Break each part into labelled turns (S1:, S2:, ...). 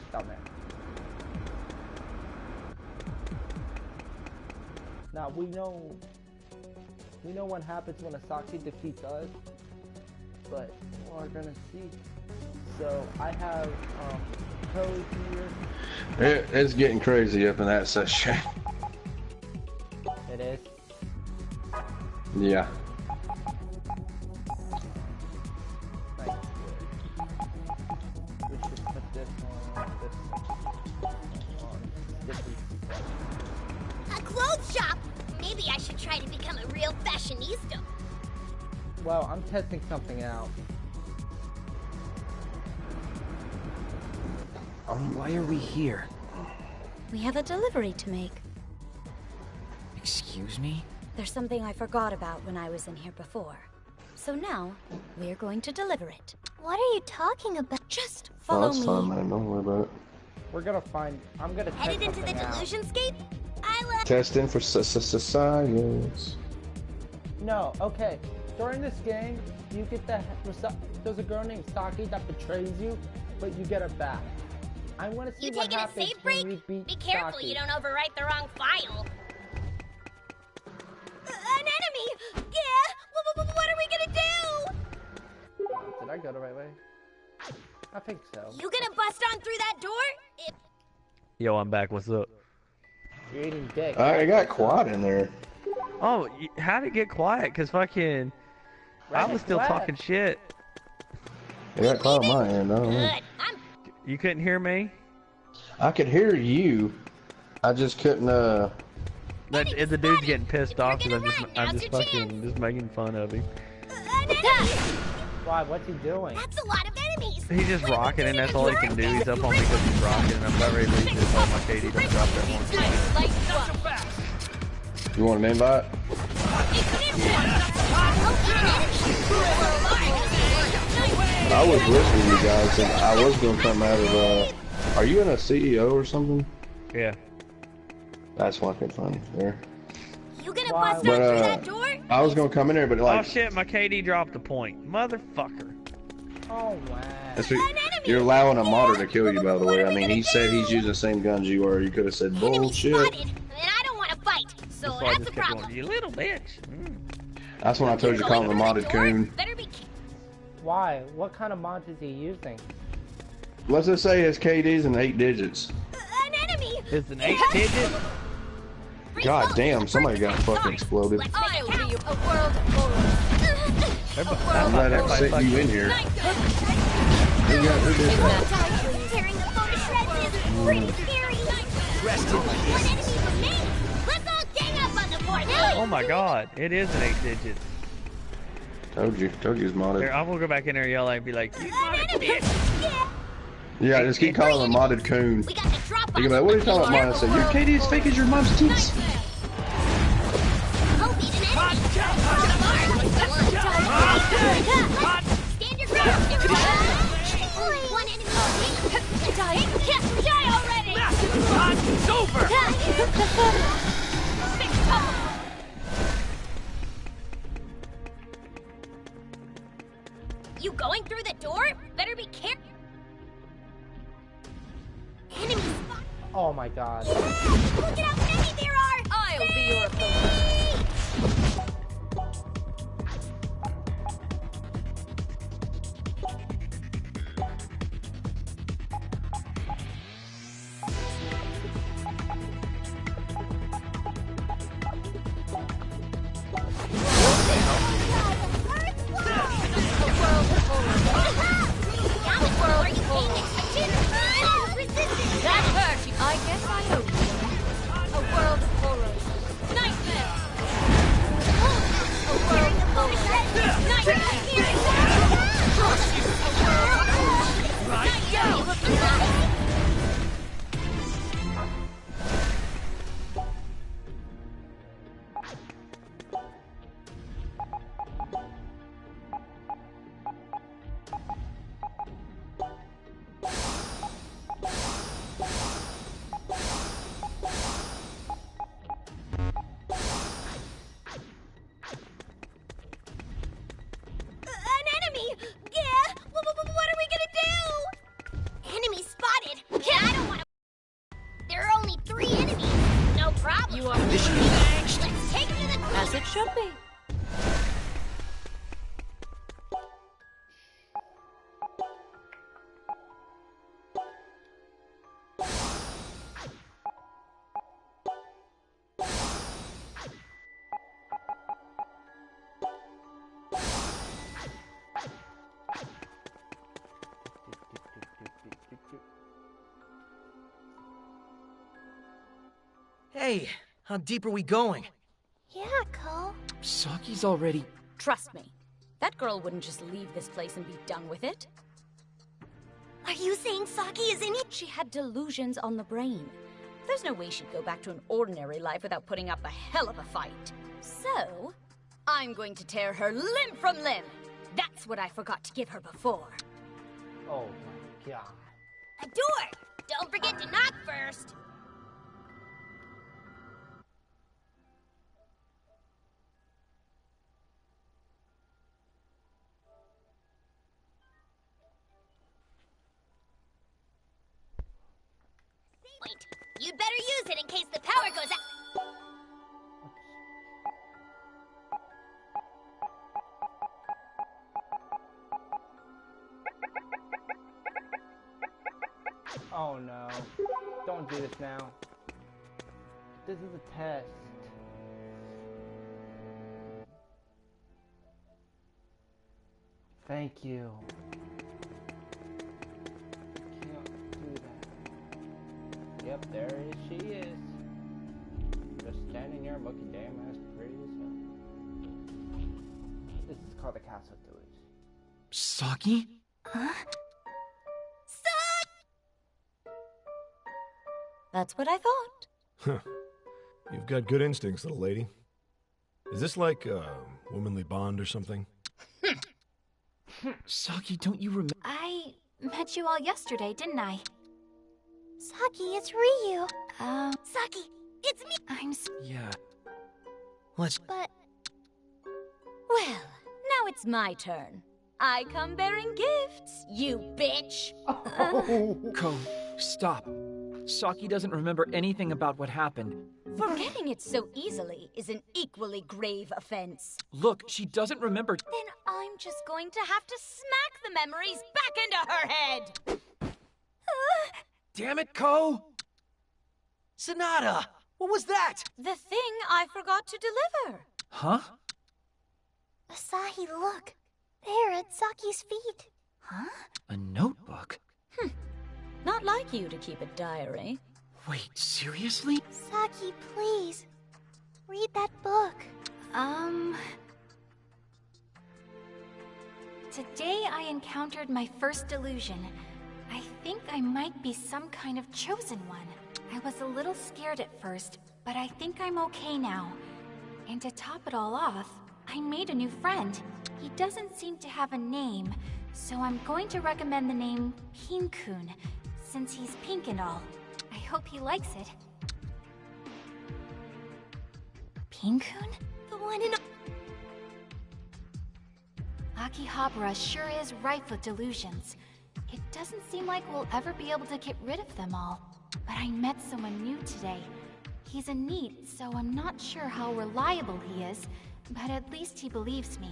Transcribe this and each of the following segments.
S1: Stop, man. Now we know what happens when Asaki defeats us, but we're gonna see. So I have code here.
S2: It's getting crazy up in that section.
S1: It is.
S2: Yeah.
S1: Nice. We should put this on this
S3: A clothes shop! Maybe I should try to become a real fashionista.
S1: Well, I'm testing something out.
S4: Why are we here?
S5: We have a delivery to make.
S4: Excuse me?
S5: There's something I forgot about when I was in here before. So now, we're going to deliver it.
S3: What are you talking about?
S5: Just follow
S2: That's
S5: me.
S2: fine, man. Don't worry about it.
S1: We're gonna find. I'm gonna test
S3: Headed into the
S1: something out.
S3: Delusionscape? I love.
S2: Testing for science.
S1: No, okay. During this game, you get there's a girl named Saki that betrays you, but you get her back. I want to see
S3: You
S1: what
S3: taking a
S1: happens
S3: save
S1: when
S3: break?
S1: we beat
S3: Be careful
S1: Saki.
S3: you don't overwrite the wrong file. An enemy! Yeah! What are we gonna do?
S1: Did I go the right way? I think so.
S3: You gonna bust on through that door?
S6: Yo, I'm back. What's up?
S1: You're eating dick.
S2: I got quad in there.
S6: Oh, how'd it get quiet? Cause fucking, I was still talking shit.
S2: I got quad on my end. I don't know.
S3: Good.
S6: You couldn't hear me?
S2: I could hear you. I just couldn't.
S6: The dude's getting pissed off because I'm
S3: Now's
S6: just
S3: your
S6: just making fun of him.
S3: An enemy!
S1: Why? What's he doing?
S3: That's a lot of enemies!
S6: He's just rocking, and that's all he can do. He's up on me because he's rocking, and I'm about ready to leave this. Oh, my Katie, don't drop that one.
S2: You want an invite? I was listening to you guys, and I was gonna come out of. Are you in a CEO or something?
S6: Yeah.
S2: That's fucking funny. There.
S3: You gonna bust on through that door?
S2: I was gonna come in there, but like.
S6: Oh shit, my KD dropped the point. Motherfucker.
S1: Oh wow.
S2: That's what, you're allowing a modder to kill you, by the way. I mean, he said he's using the same guns you are. You could have said bullshit.
S3: Spotted, and I don't want to fight, so
S6: That's why I
S3: that's
S6: just
S3: a
S6: kept
S3: problem.
S6: going, you little bitch.
S2: That's when I told you to call him a modded coon.
S3: Better be.
S1: Why? What kind of mod is he using?
S2: Let's just say his KD's in 8 digits.
S3: An enemy!
S6: It's an 8 digit?
S2: God damn, somebody got fucking exploded.
S3: I'll be a world of horror.
S2: I'm glad I sent you in here. Who did that?
S3: Tearing the phone to shreds is pretty scary. One enemy remains. Let's all gang up on the board.
S6: Oh my god, it is an 8 digit.
S2: Told you it's modded.
S6: Here, I'm gonna go back in there and yell and be like, you modded bitch.
S2: Yeah, just keep calling him a modded coon.
S3: We got the drop
S2: You can be like, what are you talking about, mod? I said, your KD is fake as your mom's tits.
S3: Stand your ground. One enemy. Die already.
S7: It's over.
S3: You going through the door? Better be careful. Enemy spot.
S1: Oh my god.
S3: Look at how many there are. I'll be your opponent.
S5: I guess I hope. A world of horrors. Nightmares.
S4: Hey, how deep are we going?
S3: Yeah, Cole.
S4: Saki's already...
S5: Trust me, that girl wouldn't just leave this place and be done with it.
S3: Are you saying Saki is in it?
S5: She had delusions on the brain. There's no way she'd go back to an ordinary life without putting up a hell of a fight. So, I'm going to tear her limb from limb. That's what I forgot to give her before.
S1: Oh my god.
S3: A door! Don't forget to knock first. Wait, you'd better use it in case the power goes out.
S1: Oh no. Don't do this now. This is a test. Thank you. Can't do that. Yep, she is. Just standing there looking damn ass pretty as hell. This is called the Castle Delusion.
S4: Saki?
S3: Huh?
S5: That's what I thought.
S8: Huh. You've got good instincts, little lady. Is this like a womanly bond or something?
S4: Saki, don't you remember?
S9: I met you all yesterday, didn't I?
S3: Saki, it's Ryu. Saki, it's me.
S4: Yeah. Let's...
S3: But...
S5: Well, now it's my turn. I come bearing gifts, you bitch!
S4: Ko, stop. Saki doesn't remember anything about what happened.
S5: Forgetting it so easily is an equally grave offense.
S4: Look, she doesn't remember...
S5: Then I'm just going to have to smack the memories back into her head!
S4: Damn it, Ko! Sonata! What was that?
S5: The thing I forgot to deliver.
S4: Huh?
S3: Asahi, look. There at Saki's feet.
S9: Huh?
S4: A notebook?
S5: Not like you to keep a diary.
S4: Wait, seriously?
S3: Saki, please. Read that book.
S9: Today I encountered my first delusion. I think I might be some kind of chosen one. I was a little scared at first, but I think I'm okay now. And to top it all off, I made a new friend. He doesn't seem to have a name, so I'm going to recommend the name Pinkun, since he's pink and all. I hope he likes it. Pinkun?
S3: The one in...
S9: Akihabara sure is rife with delusions. It doesn't seem like we'll ever be able to get rid of them all. But I met someone new today. He's a NEET, so I'm not sure how reliable he is, but at least he believes me.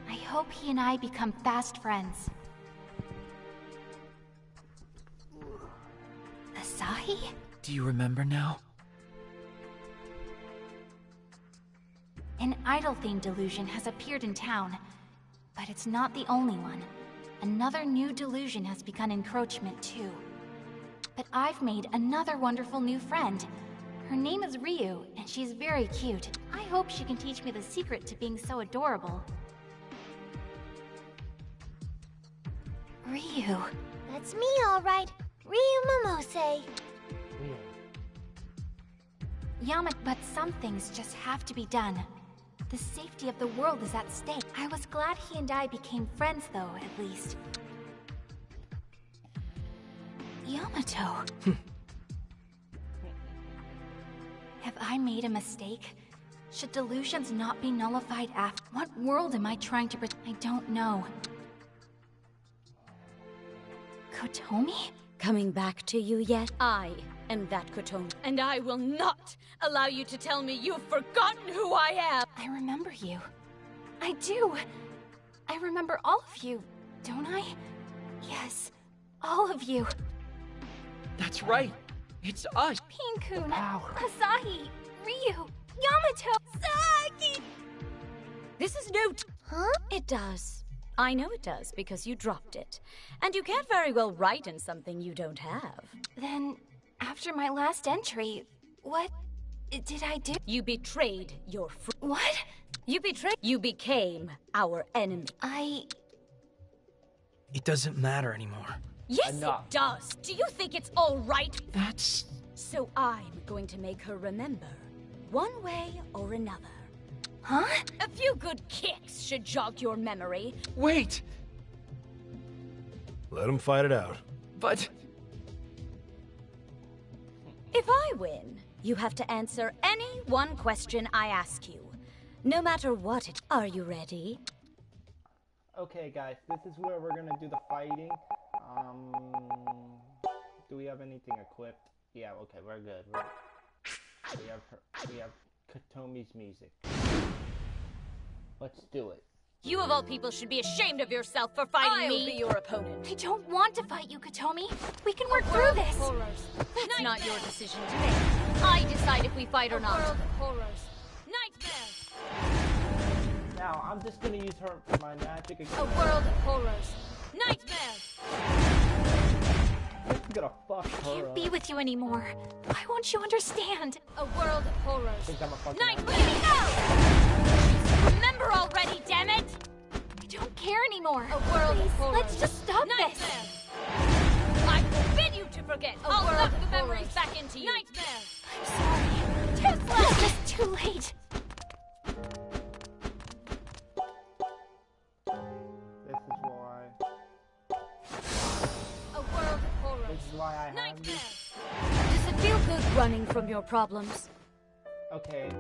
S9: I hope he and I become fast friends. Asahi?
S4: Do you remember now?
S9: An idol-themed delusion has appeared in town, but it's not the only one. Another new delusion has begun encroachment too. But I've made another wonderful new friend. Her name is Ryu, and she's very cute. I hope she can teach me the secret to being so adorable. Ryu.
S3: That's me, all right. Ryu Momose.
S9: Yama, but some things just have to be done. The safety of the world is at stake. I was glad he and I became friends, though, at least. Yamato. Have I made a mistake? Should delusions not be nullified after? What world am I trying to I don't know. Kotomi?
S5: Coming back to you yet? I am that Kotomi, and I will not allow you to tell me you've forgotten who I am!
S9: I remember you. I do. I remember all of you, don't I? Yes, all of you.
S4: That's right. It's us.
S9: Pinkun, Asahi, Ryu, Yamato, Saki!
S5: This is new.
S3: Huh?
S5: It does. I know it does, because you dropped it. And you can't very well write in something you don't have.
S9: Then, after my last entry, what... did I do?
S5: You betrayed your friend.
S9: What?
S5: You betrayed. You became our enemy.
S4: It doesn't matter anymore.
S5: Yes,
S1: Enough.
S5: it does. Do you think it's all right?
S4: That's...
S5: So I'm going to make her remember, one way or another.
S9: Huh?
S5: A few good kicks should jog your memory.
S4: Wait!
S8: Let them fight it out.
S4: But...
S5: If I win, you have to answer any one question I ask you. No matter what it... Are you ready?
S1: Okay, guys, this is where we're gonna do the fighting. Do we have anything equipped? Yeah, okay, we're good. We have Katomi's music. Let's do it.
S5: You of all people should be ashamed of yourself for fighting me. I'll be your opponent.
S9: I don't want to fight you, Katomi. We can work through this.
S5: That's not your decision to make. I decide if we fight or not.
S3: World of horrors. Nightmares.
S1: Now, I'm just gonna use her for my magic again.
S3: A world of horrors. Nightmares.
S1: I'm gonna fuck her
S9: Can't
S1: up.
S9: be with you anymore. Why won't you understand?
S3: A world of horrors.
S1: Think I'm a fucking
S3: Nightmares.
S5: Remember already, damn it!
S9: I don't care anymore.
S3: A world of
S9: Please,
S3: horrors.
S9: let's just stop this.
S3: Nightmares.
S5: I forbid you to forget. I'll
S3: world
S5: knock
S3: of
S5: the memories
S3: horrors.
S5: back into you.
S3: Nightmares.
S9: I'm sorry. It's just too late.
S1: This is why.
S3: A world of horrors.
S1: This is why I have these.
S3: Nightmares.
S5: Does it feel good running from your problems?
S1: Okay.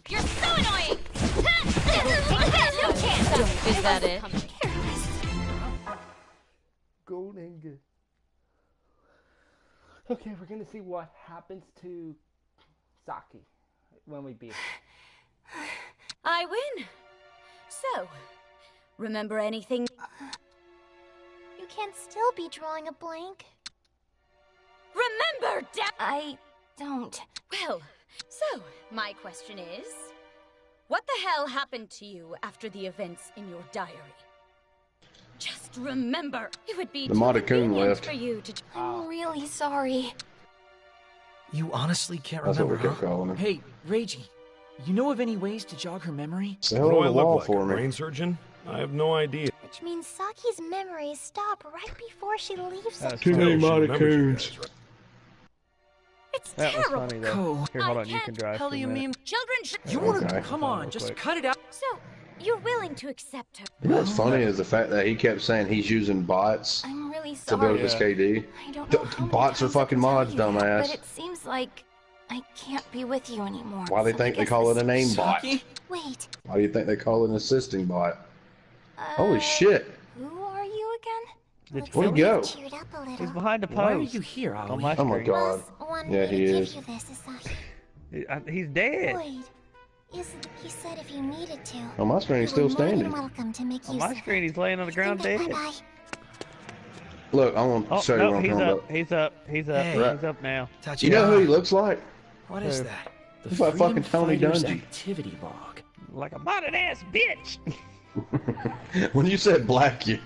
S5: You're so annoying!
S9: No chance.
S5: Is that it?
S9: Careless.
S1: Golden good. Okay, we're gonna see what happens to Saki when we beat her.
S5: I win. So, remember anything?
S10: You can still be drawing a blank.
S5: Remember,
S9: I don't.
S5: Well, so, my question is, what the hell happened to you after the events in your diary? Just remember, it would be
S2: The
S5: too
S2: Monte Coon
S5: convenient
S2: left.
S5: for you to...
S9: I'm really sorry.
S4: You honestly can't
S2: That's what
S4: remember,
S2: we kept
S4: huh?
S2: calling her.
S4: Hey, Reiji, you know of any ways to jog her memory?
S2: Say
S8: What
S2: hello
S8: do I
S2: to the wall
S8: look like,
S2: for
S8: a
S2: me.
S8: brain surgeon? I have no idea.
S10: Which means Saki's memories stop right before she leaves
S6: That's
S2: Too
S6: funny.
S2: many
S8: She
S2: Monte
S8: remembers you
S2: Coons.
S8: guys, right?
S5: It's
S6: That was
S5: terrible.
S6: funny though.
S4: Cool.
S6: Here, hold on, you can drive
S4: Hell
S6: for
S4: do
S6: a
S4: you
S6: minute.
S4: mean?
S5: Children should...
S4: You wanna...
S2: Okay.
S4: Come on,
S6: Real
S4: just
S6: quick.
S4: cut it out.
S5: So, you're willing to accept her?
S2: You know what's funny is the fact that he kept saying he's using bots
S9: I'm really
S2: to
S9: sorry.
S2: build his KD.
S9: I don't know how many
S2: Bots are
S9: times I
S2: fucking
S9: can tell
S2: mods,
S9: you that,
S2: dumbass.
S9: But it seems like I can't be with you anymore.
S2: Why they
S9: so
S2: think
S9: I
S2: they
S9: guess
S2: call it
S9: this-
S2: a name bot?
S4: Saki?
S10: Wait,
S2: Why do you think they call it an assisting bot? Holy shit!
S9: Who are you again?
S6: Did you
S2: Where'd
S6: kill
S2: he
S6: him?
S2: go?
S10: cheered up a
S6: He's
S10: little.
S6: behind the
S4: Why are
S6: post.
S4: you here,
S6: On
S4: Aoi?
S6: my
S2: Oh my
S6: screen.
S2: god.
S10: Boss wanted
S2: Yeah,
S10: me
S2: he
S10: to
S2: is.
S10: give you this, Saki.
S6: He's dead.
S10: Wait, he said if you needed to,
S2: On my screen, he's still
S10: you were more than
S2: standing.
S10: welcome to make
S6: On
S10: use
S6: my
S10: of
S6: screen,
S10: it.
S6: he's laying on the ground
S10: Think
S6: dead.
S10: bye-bye.
S2: Look, I want to
S6: Oh,
S2: show you
S6: no,
S2: what I'm
S6: he's
S2: talking
S6: up.
S2: about.
S6: He's up. He's up.
S4: Hey.
S6: He's up now.
S2: You know who he looks like?
S4: What is
S6: Who?
S4: that? The
S2: Looks like
S4: Freedom
S2: fucking Tony
S4: Fighters
S2: Dungy.
S4: activity log.
S6: Like a modern ass bitch.
S2: When you said black, when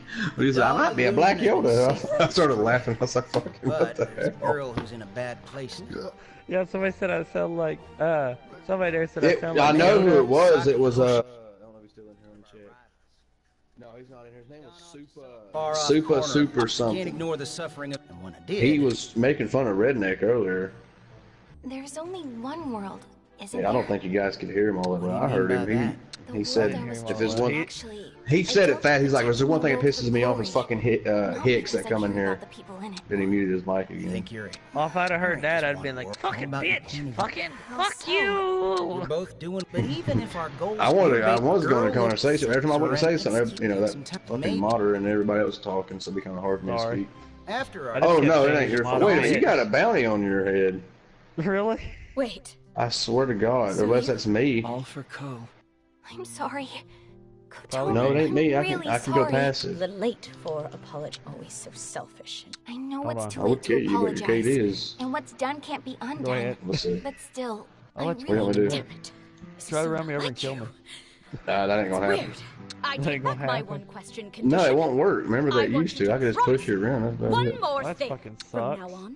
S2: you said I might be a black Yoda, I started laughing. I was like, "Fucking what
S11: But
S2: the
S11: there's a
S2: hell?"
S11: girl who's in a bad place now.
S6: Yeah, somebody said I sound like, somebody there said I sound
S2: I
S6: like
S2: know
S6: Yoda.
S2: who it was. It was I don't know if he's still in here on check. No, he's not in here. His name was
S11: Far off corner.
S2: Super
S11: Can't
S2: something.
S11: ignore the suffering of... And when I did...
S2: He was making fun of Redneck earlier.
S9: There's only one world, isn't
S2: Yeah, I don't
S9: there?
S2: think you guys could hear him all that well. I
S11: What do you
S2: heard
S11: mean
S2: him.
S11: by that?
S9: The
S2: He
S9: world
S2: said
S9: I was
S2: if there's
S9: told-
S2: one.
S9: Actually,
S2: He said
S9: I
S2: it fast. He's like, "There's one thing that
S9: don't
S2: pisses me off is fucking
S9: Not
S2: Hicks that
S9: because I
S2: come in
S9: care
S2: here."
S9: about the people in it.
S2: Then he muted his mic
S11: You
S2: again.
S11: think you're...
S6: Well, if I'd have heard that, I'd
S11: Just
S6: been like,
S11: want
S6: fucking
S11: about your
S6: bitch.
S11: opinion.
S6: Fucking,
S9: How
S6: fuck
S9: so?
S11: We're
S6: you.
S11: both doing... But even if our goals...
S2: I was
S11: motivate
S2: going
S11: the
S2: to come and say something. Every time I went to say
S11: girl,
S2: something, you know, that
S11: some time-
S2: fucking
S11: maybe
S2: moderator and everybody else talking, so it'd be kind of hard for me to
S6: Sorry.
S2: speak.
S11: After our...
S6: I just
S2: Oh
S6: kept
S2: no, it
S6: saying
S2: ain't your fault.
S6: moderator.
S2: Wait a minute, you got a bounty on your head.
S6: Really?
S5: Wait,
S2: I swear to God, unless that's me.
S4: All for Ko.
S9: I'm sorry.
S6: Probably
S2: No, it ain't me.
S9: I'm
S2: I can
S9: really
S2: I can go
S9: sorry.
S2: past
S5: a
S2: it.
S5: little late for apology. Always so selfish.
S9: I know
S6: Hold
S9: it's
S6: on.
S9: too
S2: I would
S9: late
S2: kill
S9: to
S2: you, but your
S9: apologize.
S2: KD is.
S9: And what's done can't be
S6: Go
S9: undone.
S6: ahead.
S2: Let's see.
S9: But still,
S6: I'll
S9: I
S6: let you-
S2: What do you want me to do?
S5: Damn it. This
S6: Try
S5: is
S6: to
S5: so
S6: run me over and
S5: like
S6: kill
S5: you.
S6: me.
S2: That ain't gonna
S5: Weird.
S2: happen.
S5: I
S6: That
S5: take
S6: ain't
S5: back
S6: gonna
S5: my
S6: happen.
S5: one question condition.
S2: No, it won't work. Remember
S5: I
S2: that
S5: want
S2: used
S5: you
S2: to.
S5: to
S2: I could just
S5: promise
S2: push you around. That's about
S5: One
S2: it.
S5: more
S6: That
S5: thing.
S6: fucking
S5: From
S6: sucks.
S5: now on,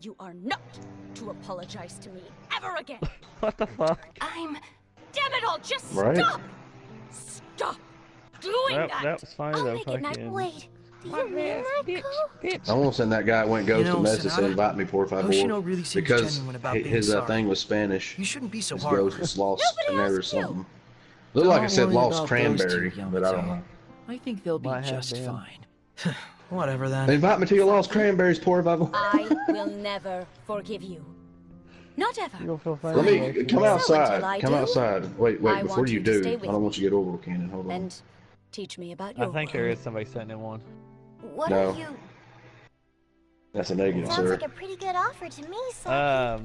S5: You are not to apologize to me ever again.
S6: What the fuck?
S5: Damn it all, just
S2: Right?
S5: stop! Stop doing that!
S6: That was funny though. Fucking.
S10: Wait, do you mean that, Ko?
S2: I won't send that guy went ghost
S11: You know,
S2: a message
S11: Sonata,
S2: and invite me 454
S11: Yoshino really seems
S2: because
S11: genuine about being
S2: his
S11: sorry.
S2: thing was Spanish.
S11: You shouldn't be so
S2: His
S11: hard.
S2: ghost was lost
S5: Nobody
S2: and there was
S5: asked you.
S2: something. Looked like it
S11: Don't
S2: said
S11: worry
S2: lost
S11: about
S2: cranberry,
S11: those two,
S2: but I don't
S11: Yamato.
S2: know.
S11: I think they'll be
S6: Might have
S11: just
S6: been.
S11: fine. Whatever then.
S2: Invite me to your lost cranberries, por favor.
S5: I will never forgive you. Not ever.
S6: You'll feel fine.
S2: Let me come
S5: So
S2: outside.
S5: until I
S2: Come
S5: do,
S2: outside. Wait,
S5: I
S2: before
S5: want
S2: you
S5: you to
S2: do,
S5: stay
S2: I
S5: with
S2: don't want
S5: me.
S2: you to get orbital cannon. Hold on.
S5: And teach me about
S6: I
S5: your
S6: think there is somebody sitting in one.
S10: What
S2: No.
S10: are you?
S2: That's a negative,
S10: Sounds
S2: sir.
S10: like a pretty good offer to me, Saki.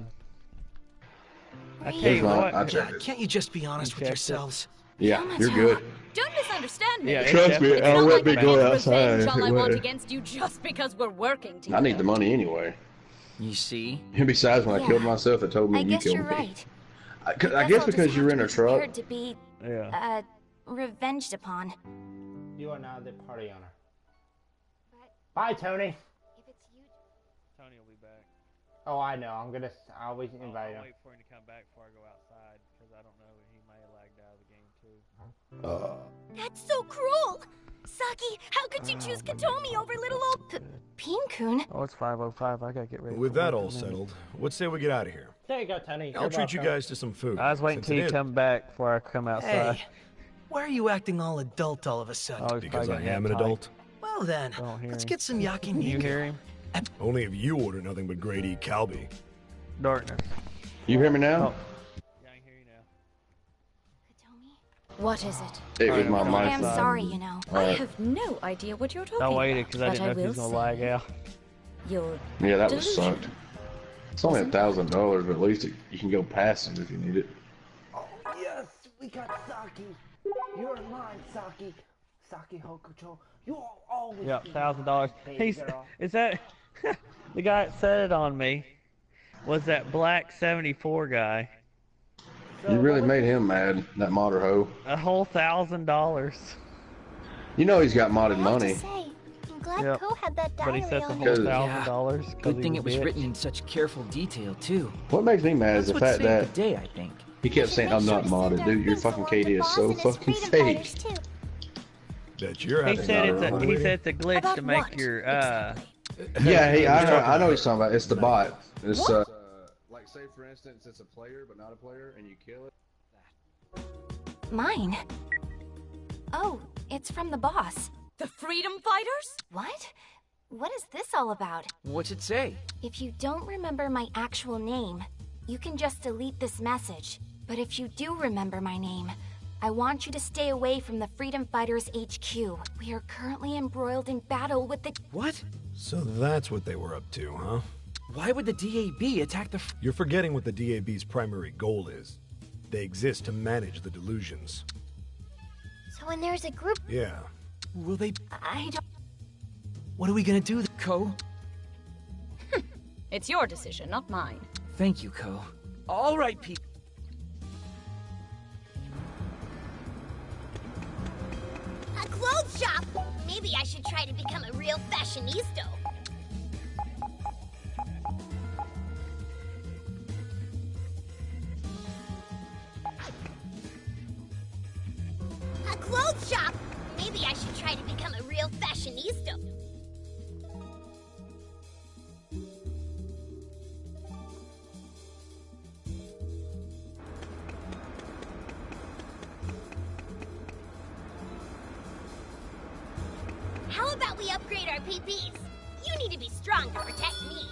S6: I tell
S2: Here's
S6: you
S2: my-
S6: what.
S2: I checked it.
S11: Can't you just be honest with
S6: checked it.
S11: yourselves?
S2: Yeah, you're good.
S5: Don't misunderstand me.
S6: Yeah,
S2: Trust me,
S5: It's
S2: I'll
S5: not
S2: let
S5: like
S2: me
S5: I
S2: go
S5: have
S2: outside.
S5: revenge all I want
S2: Wait.
S5: against you just because we're working together.
S2: I need the money anyway.
S11: You see?
S2: And besides, when I
S10: Yeah.
S2: killed myself, it told me
S10: I
S2: you
S10: guess
S2: killed
S10: you're
S2: me.
S10: right.
S2: I guess
S10: I'll
S2: because
S10: just
S2: you're
S10: have
S2: in
S10: to
S2: a
S10: be
S2: truck.
S10: prepared to be,
S6: Yeah.
S10: revenged upon.
S1: You are now the party owner. Bye, Tony.
S10: If it's you,
S6: Tony will be back.
S1: Oh, I know. I always invite him.
S6: I'll wait for him to come back before I go outside because I don't know he may have lagged out of the game too.
S10: that's so cruel. Saki, how could you choose Katomi over little old Pin-kun?
S6: Oh, it's 5:05. I gotta get ready.
S8: With
S6: for
S8: that
S6: work
S8: all
S6: in a minute.
S8: settled, what say we get out of here?
S1: There you go, Tony.
S8: I'll
S1: You're
S8: treat you
S1: welcome.
S8: guys to some food.
S6: I was waiting
S8: since
S6: till
S8: it
S6: you
S8: is-
S6: come back before I come outside.
S11: Hey, why are you acting all adult all of a sudden?
S6: Oh, he's
S8: Because I
S6: probably
S8: am an
S6: getting
S8: adult.
S11: Well then,
S6: Don't hear
S11: let's
S6: him.
S11: get some yakiniku.
S6: You hear him?
S8: Only if you order nothing but grade E Calbee.
S6: Darkness.
S2: You hear me now?
S6: Oh. Yeah, I can hear you now.
S10: Katomi?
S5: What is it?
S2: It was my
S6: Alright,
S2: mic.
S10: I am
S6: side.
S10: sorry, you know.
S5: I have no idea what you're talking
S6: I
S5: about.
S6: waited because I
S5: but
S6: didn't know if he
S5: will
S6: was gonna
S5: say
S6: lag out.
S5: You're
S2: Yeah, that was
S5: delusional.
S2: sucked. It's only $1,000, but at least you can go past it if you need it.
S1: Oh, yes. We got Saki. You're mine, Saki. Saki Hokuto. You'll always
S6: Yeah,
S1: be
S6: $1,000.
S1: mine, baby
S6: He's
S1: girl.
S6: is that the guy that said it on me? Was that black 74 guy?
S2: You really made him mad, that modder hoe.
S6: A whole $1,000.
S2: You know he's got modded
S10: I have
S2: money.
S10: to say, I'm glad
S6: Yep.
S10: Ko had that
S6: But he
S10: diary
S6: said the
S10: on
S6: whole
S10: him.
S6: $1,000.
S11: Good thing it was written in such careful detail too.
S2: What makes me mad is
S11: That's
S2: the
S11: what
S2: fact
S11: saved
S2: that
S11: the day, I think.
S2: he kept saying, I'm not modded. Dude, your fucking KD is so fucking fake.
S8: Bet you're
S6: He
S8: having
S6: said
S8: another
S6: it's a
S8: one.
S6: he said it's a glitch
S5: About
S6: to make
S5: what?
S6: your
S2: Yeah, hey, I know what he's talking about. It's the bot. It's like say for instance it's a player but not a player and you kill it.
S9: Mine? Oh, it's from the boss.
S5: The Freedom Fighters?
S9: What? What is this all about?
S11: What's it say?
S9: If you don't remember my actual name, you can just delete this message. But if you do remember my name, I want you to stay away from the Freedom Fighters HQ. We are currently embroiled in battle with the—
S11: What?
S8: So that's what they were up to, huh?
S11: Why would the DAB attack the
S8: You're forgetting what the DAB's primary goal is. They exist to manage the delusions.
S10: So when there's a group,
S8: Yeah.
S11: Will they...
S9: I don't—
S11: What are we gonna do, Ko?
S5: It's your decision, not mine.
S11: Thank you, Ko. All right, Pete.
S10: a clothes shop. Maybe I should try to become a real fashionista. A clothes shop. Maybe I should try to become a real fashionista. How about we upgrade our PPs? You need to be strong to protect me.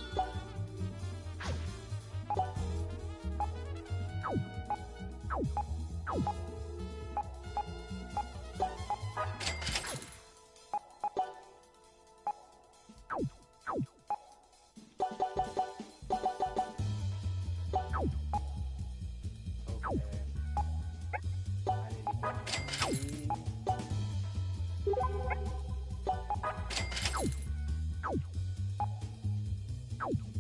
S1: Okay.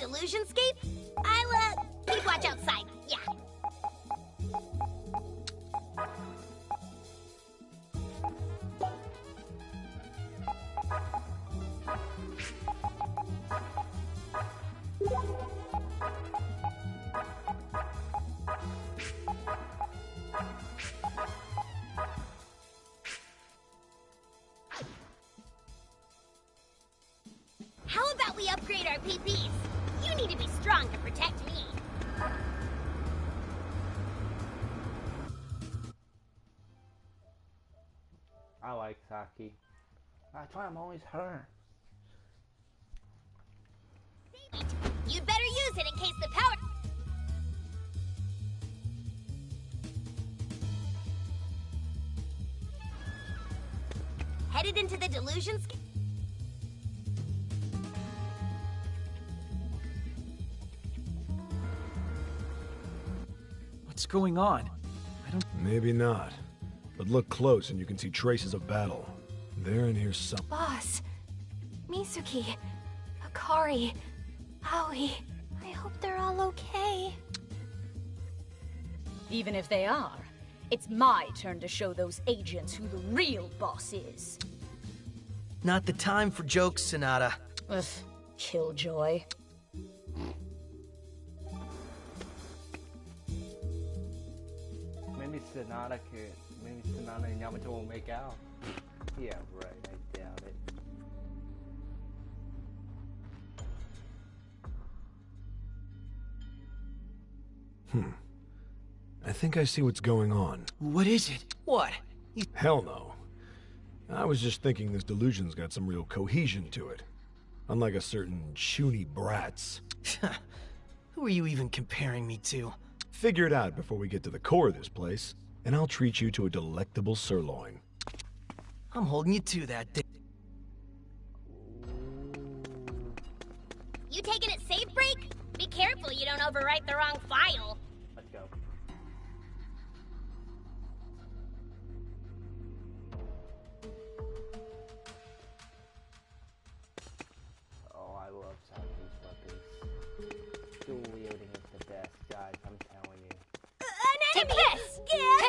S10: delusionscape? I'll, keep watch outside. Yeah. How about we upgrade our PPs? You need to be strong to protect me.
S1: I like Saki. That's why I'm always her.
S10: You'd better use it in case the power... Headed into the delusionscape?
S11: What's going on? I don't...
S8: Maybe not. But look close and you can see traces of battle. There and here's some...
S9: Boss. Mizuki. Akari. Aoi. I hope they're all okay.
S5: Even if they are, it's my turn to show those agents who the real boss is.
S11: Not the time for jokes, Sonata.
S5: Ugh, killjoy.
S1: Maybe Sonata and Yamato will make out. Yeah, right, I doubt it.
S8: I think I see what's going on.
S11: What is it? What?
S8: Hell no. I was just thinking this delusion's got some real cohesion to it. Unlike a certain chuny brats.
S11: Who are you even comparing me to?
S8: Figure it out before we get to the core of this place, and I'll treat you to a delectable sirloin.
S11: I'm holding you to that.
S10: You taking it safe break? Be careful you don't overwrite the wrong file.
S1: Let's go. Oh, I love Saki's weapons. Dual wielding is the best, guys, I'm telling you.
S10: An enemy! Yeah.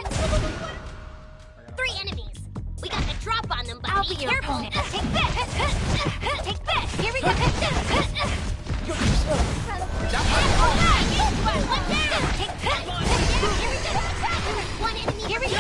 S10: 3 enemies. We got the drop on them, but
S9: I'll
S10: be
S9: be your
S10: careful.
S9: opponent.
S10: Take this! Take this! Here we go! One enemy. Here we go!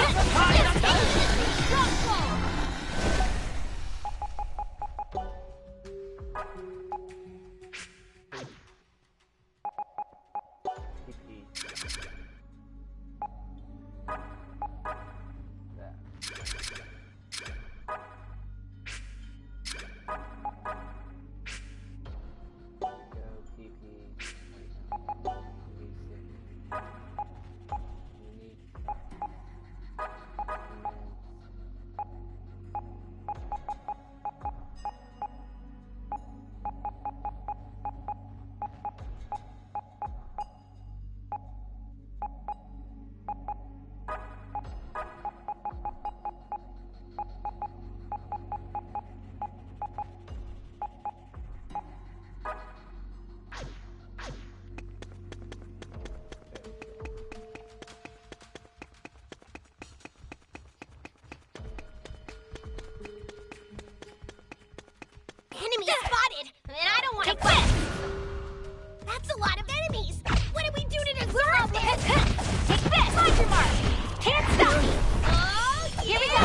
S10: Enemy spotted, and I don't want to quit. That's a lot of enemies. What do we do to deserve this? Take this. Find your mark. Can't stop me. Oh, here we go.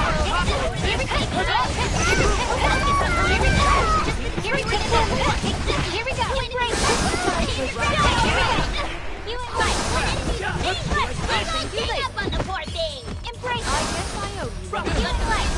S10: Here we go. Here we go. Here we go. Here we go. Here we go. You and what? Let's gang up on the poor thing. Embrace. I guess I owe you. Good luck.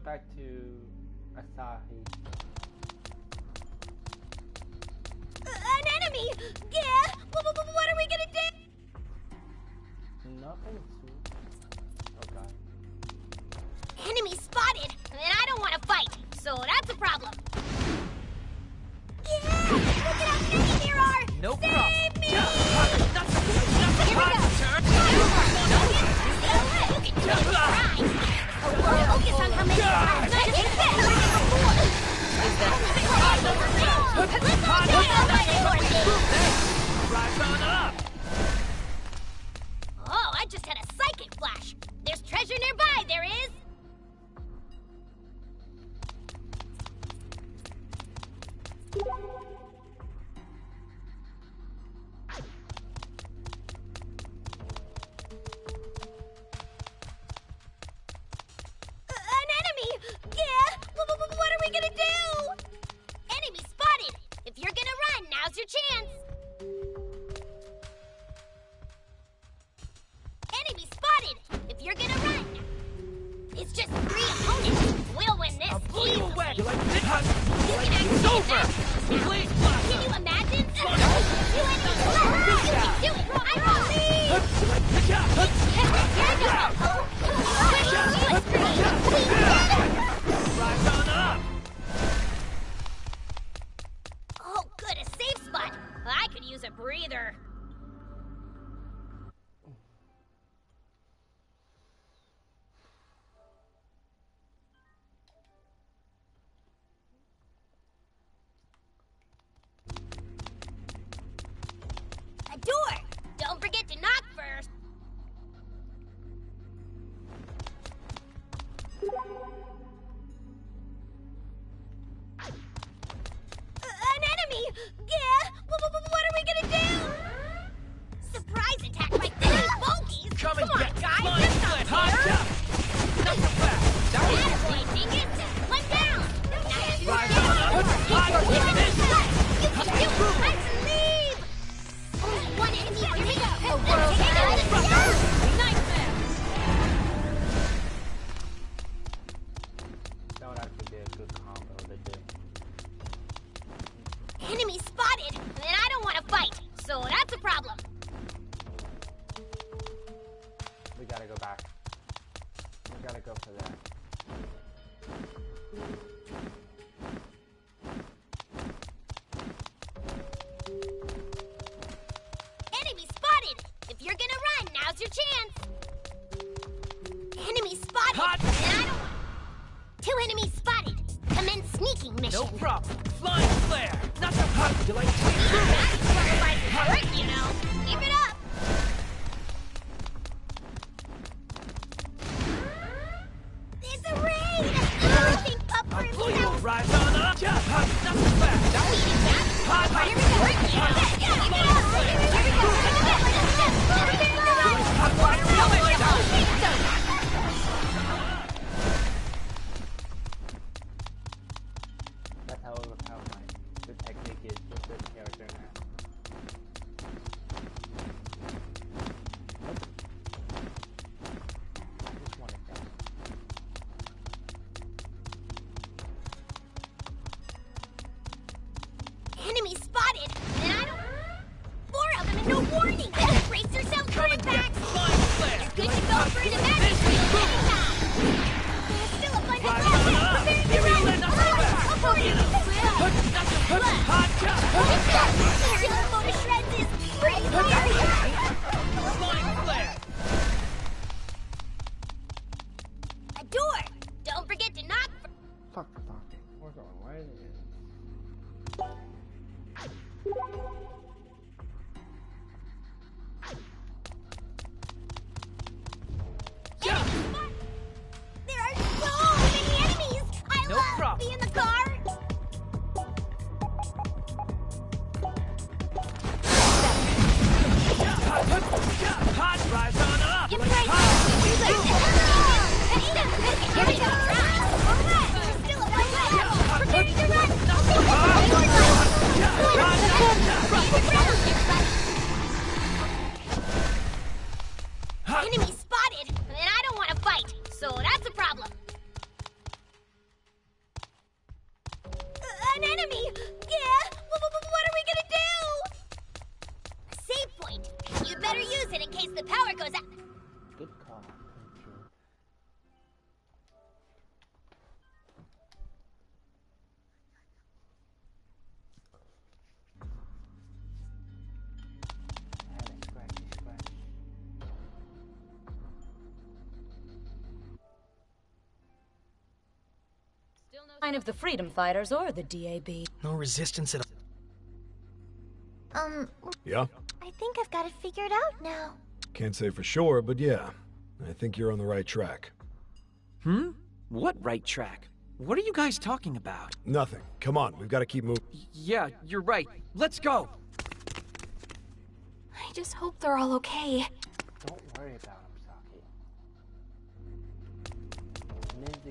S1: back to Asahi.
S10: An enemy! Yeah! What are we gonna do?
S1: Nothing sweet. Oh god.
S10: Enemy spotted! And I don't want to fight, so that's a problem. Yeah! Look at how many there are!
S4: No
S10: Save
S4: problem.
S10: me!
S4: Here
S10: we go! Focus on how many there are!
S7: Rise on up!
S10: Oh, I just had a psychic flash! There's treasure nearby, there is! An enemy! Yeah! What are we gonna do? Enemy spotted! If you're gonna run, now's your chance! Enemy spotted! If you're gonna run! It's just 3 opponents! We'll win this!
S7: I'll blow you away! You like this?
S10: You can
S7: It's over!
S10: Blade blast! Can you imagine? You enemies left! You can do it! I believe!
S7: Rise on up!
S10: Oh, good, a safe spot! I could use a breather. A door! Don't forget to knock first! An enemy! Yeah! What are we gonna do? Surprise attack by 3 bulkies!
S7: Come and
S10: on,
S7: get
S10: guys!
S7: flying
S10: That's not
S7: split!
S10: fair!
S7: Hot jump! Not so fast!
S10: Attaboy, dingus! One down!
S7: Rise on up! Hot jump!
S10: You can do it! I believe! Only one enemy! Here we go! Let's take it! Nightmare!
S1: That would actually be a good combo to do.
S10: Enemy spotted! And I don't want to fight, so that's a problem.
S1: We gotta go back. We gotta go for that.
S10: Enemy spotted! If you're gonna run, now's your chance! Enemy spotted!
S7: Hot.
S10: And I don't want... 2 enemies spotted! Commence sneaking mission.
S7: No problem. Flying flare! Not so hot! You like
S10: That's work, you know. Keep it up! It's a raid! I think Pup for
S7: I'll blow you!
S10: himself!
S7: Rise on up! Yeah, hot! Not so fast! Hot!
S10: Here we go! Keep it up! Here we go!
S7: Hot fire!
S1: That's how the technique is with this character now. I just want to go.
S10: Enemy spotted! And I don't... 4 of them and no warning! Brace yourself for impact!
S7: Flying flare!
S10: Good to go for an advantage! There's still a bunch of
S7: Rise
S10: left!
S7: on up!
S10: Prepare
S7: Here
S10: to
S7: we
S10: run!
S7: go! Not so fast! Not so hot!
S10: Tearing the boat to shreds is crazy!
S7: Flying flare!
S10: A door! Don't forget to knock for...
S1: Fuck the talking. We're going right in.
S10: There are so many enemies! I
S7: No
S10: love
S7: problem.
S10: being in the car!
S7: Hot! Rise on up!
S10: Get right there! Here we go! All right! There's still a bunch left! Prepare to run! An enemy! Yeah! What are we gonna do? A save point. You better use it in case the power goes out.
S1: Good call, Pinky.
S5: Still no sign of the Freedom Fighters or the DAB.
S11: No resistance at all.
S8: Yeah?
S10: I think I've got it figured out now.
S8: Can't say for sure, but yeah. I think you're on the right track.
S4: What right track? What are you guys talking about?
S8: Nothing. Come on, we've got to keep moving.
S4: Yeah, you're right. Let's go!
S9: I just hope they're all okay.
S1: Don't worry about him,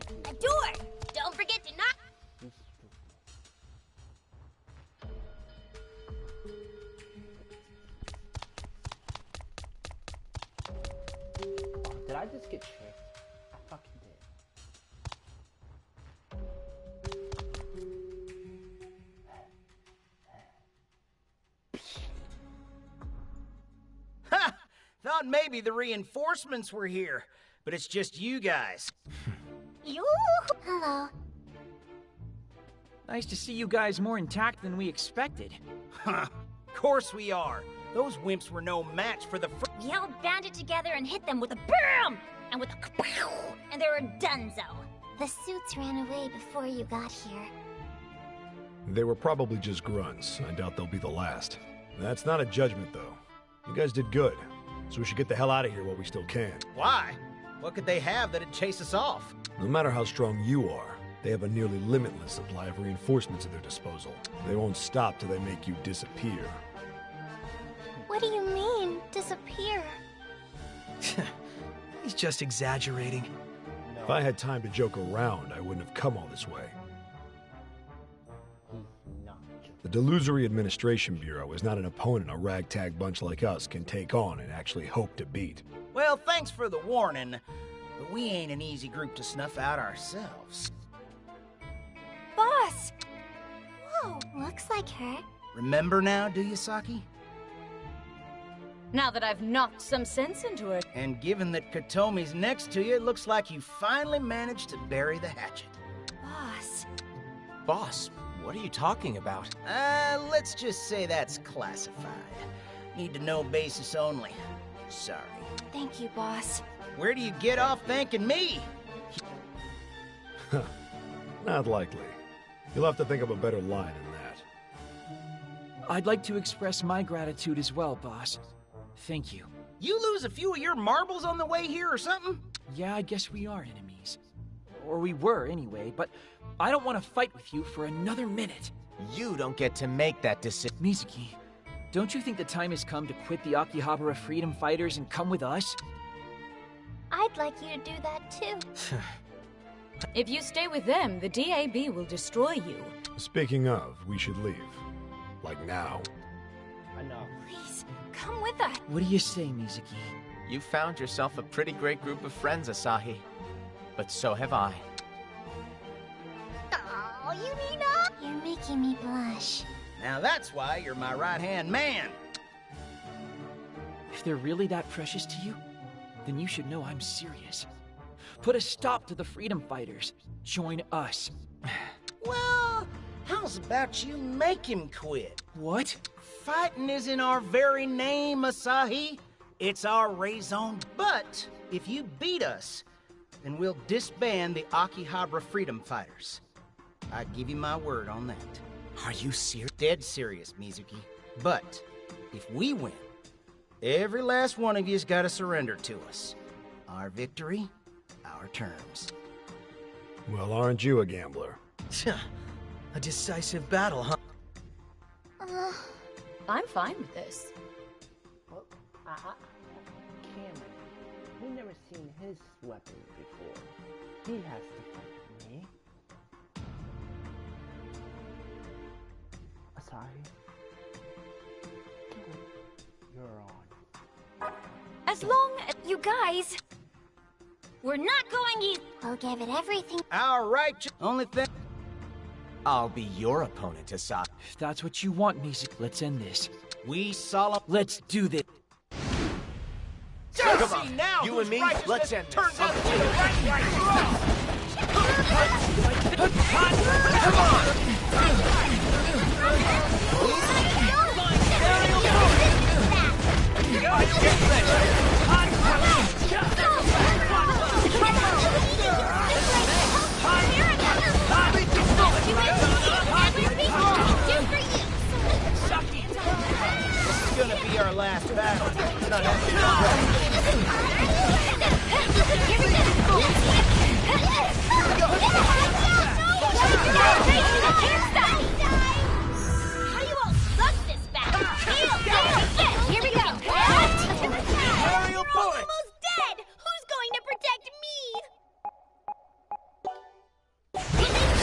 S1: Saki.
S10: A door! Don't forget to knock.
S1: Oh, did I just get tricked? I fucking did.
S12: Ha! Thought maybe the reinforcements were here, but it's just you guys.
S10: You? Hello.
S4: Nice to see you guys more intact than we expected.
S12: Huh. Course we are. Those wimps were no match for the
S10: We all banded together and hit them with a BAM! And with a kapow! And they were donezo. The suits ran away before you got here.
S8: They were probably just grunts. I doubt they'll be the last. That's not a judgment, though. You guys did good, so we should get the hell out of here while we still can.
S12: Why? What could they have that'd chase us off?
S8: No matter how strong you are, they have a nearly limitless supply of reinforcements at their disposal. They won't stop till they make you disappear.
S10: What do you mean, disappear?
S11: He's just exaggerating.
S1: No.
S8: If I had time to joke around, I wouldn't have come all this way.
S1: He's not joking.
S8: The Delusory Administration Bureau is not an opponent a ragtag bunch like us can take on and actually hope to beat.
S12: Well, thanks for the warning, but we ain't an easy group to snuff out ourselves.
S9: Boss!
S10: Whoa, looks like her.
S12: Remember now, do you, Saki?
S5: Now that I've knocked some sense into her.
S12: And given that Kotomi's next to you, it looks like you finally managed to bury the hatchet.
S9: Boss.
S13: Boss, what are you talking about?
S12: Let's just say that's classified. Need to know basis only. Sorry.
S9: Thank you, boss.
S12: Where do you get off thanking me?
S8: Not likely. You'll have to think of a better line than that.
S4: I'd like to express my gratitude as well, boss. Thank you.
S12: You lose a few of your marbles on the way here or something?
S4: Yeah, I guess we are enemies. Or we were anyway, but I don't want to fight with you for another minute.
S13: You don't get to make that decision.
S4: Mizuki, don't you think the time has come to quit the Akihabara Freedom Fighters and come with us?
S10: I'd like you to do that too.
S5: If you stay with them, the DAB will destroy you.
S8: Speaking of, we should leave. Like now.
S1: I know.
S9: Please, come with us.
S4: What do you say, Mizuki?
S13: You found yourself a pretty great group of friends, Asahi. But so have I.
S10: Oh, Yurina! You're making me blush.
S12: Now that's why you're my right-hand man.
S4: If they're really that precious to you, then you should know I'm serious. Put a stop to the Freedom Fighters. Join us.
S12: Well, how's about you make him quit?
S4: What?
S12: Fighting is in our very name, Asahi. It's our raison. But if you beat us, then we'll disband the Akihabara Freedom Fighters. I give you my word on that.
S13: Are you serious?
S12: Dead serious, Mizuki. But if we win, every last one of you's got to surrender to us. Our victory, our terms.
S8: Well, aren't you a gambler?
S11: A decisive battle, huh?
S5: I'm fine with this.
S1: Well, Cameron, we've never seen his weapon before. He has to fight me. Asahi, you're on.
S9: As long as you guys...
S10: We're not going easy. We'll give it everything.
S12: All right, only thing...
S13: I'll be your opponent, Asahi.
S4: If that's what you want, Mizu, let's end this. Let's do this.
S13: Come on, now you and me, let's end this. Turns out to be the right Come on!
S12: It's gonna be our last battle. Not
S10: How do you all suck this battle? Here we go.
S13: Aerial bullet!
S10: Almost dead. Who's going to protect me?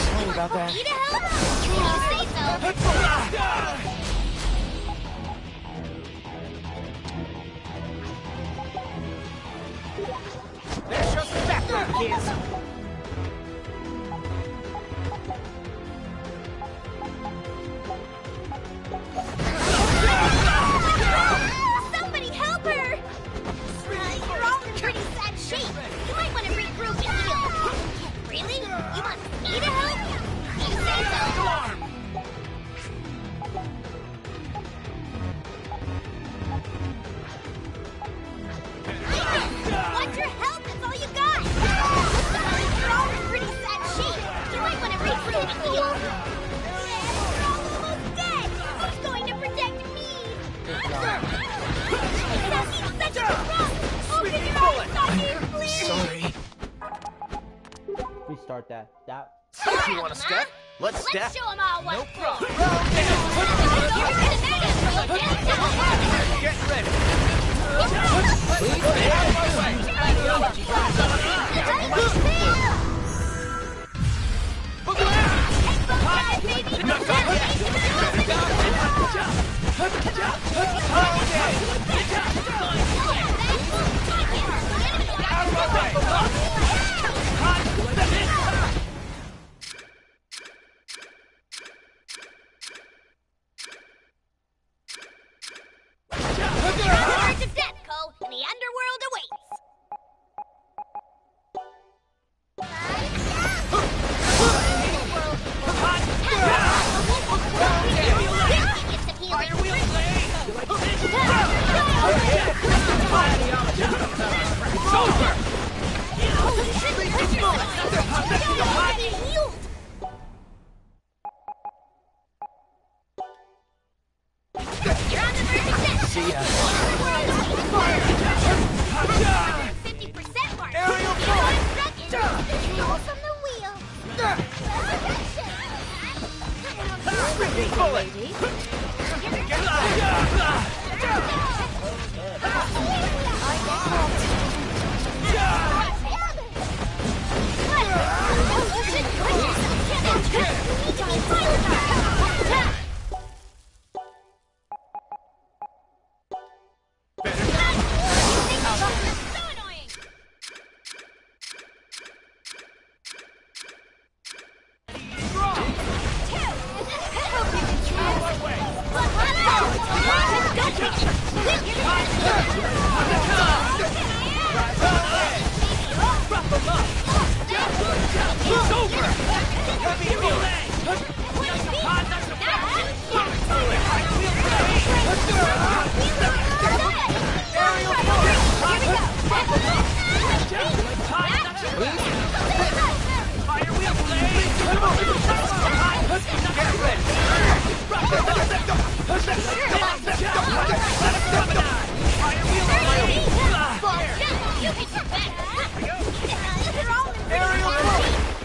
S4: Sorry about that.
S10: Need help? You say so.
S12: There's your background, kids.
S10: Somebody help her! You're all in pretty sad shape. You might want to regroup and heal. Really? You want me to help? You say so. Want your help? That's all you got. You're all in pretty sad shape. You might want to regroup and heal. We're all almost dead. Who's going to protect me? Such a rock! Open your eyes, Saki, please!
S13: Sorry.
S1: Restart that.
S13: You want to step? Let's step.
S10: Let's show them all what's wrong.
S13: Get ready.
S10: To Deathco, and the underworld awaits.
S13: See ya.
S10: 50% mark.
S13: Aerial
S10: Control from the wheel.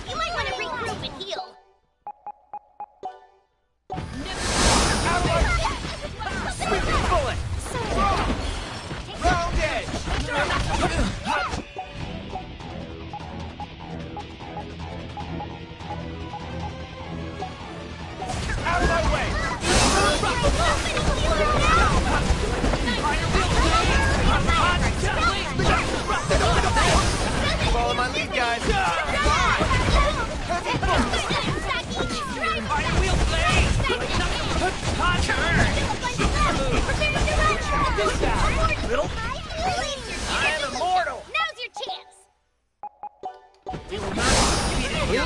S10: You might want to regroup and heal.
S13: Sweeping bullet!
S10: How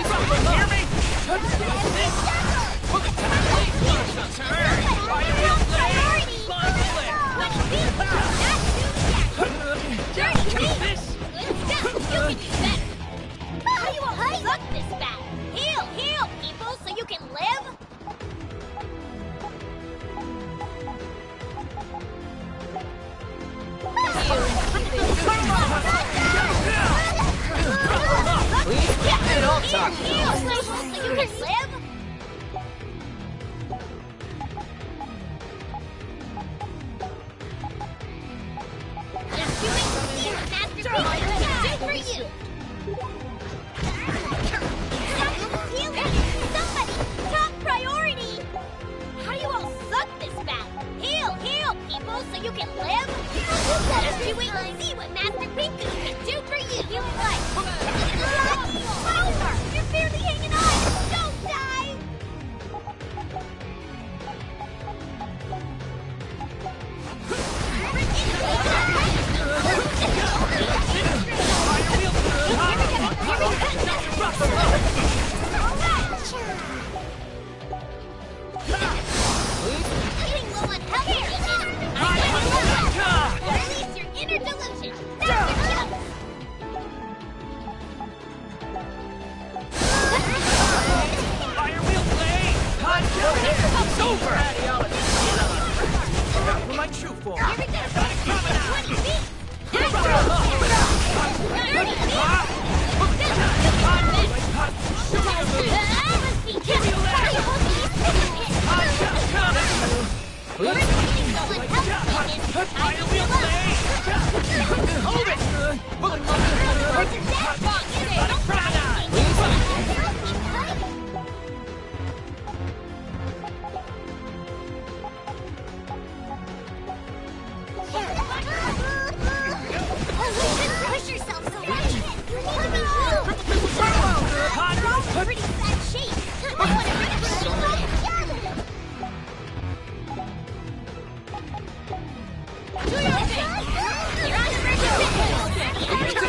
S10: you all suck this bat? Heal, heal, people, so you can live?
S4: It all talk.
S10: Heal, so you can live? So you can live? Just you wait and see what Master Pinku can do for you! Power! You're barely hanging on! Don't die! Getting low on health here! Release your inner delusion!
S4: Fire wheel play! It's over! For my true form.
S10: Here we go! 20 feet!
S4: Fire wheel play! Hold it!
S10: Push yourself so much! You need to be healed! You're in pretty bad shape! I want to bring it do your thing! You're on the verge of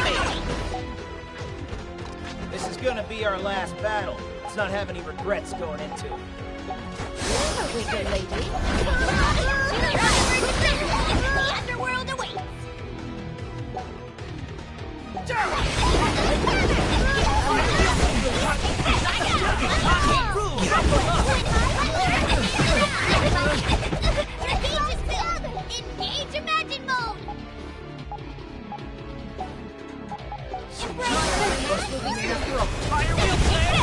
S12: This is gonna be our last battle. Let's not have any regrets going into it.
S10: You're on the verge of the underworld awaits! Engage Imagine Mode!
S4: Fire wheel play!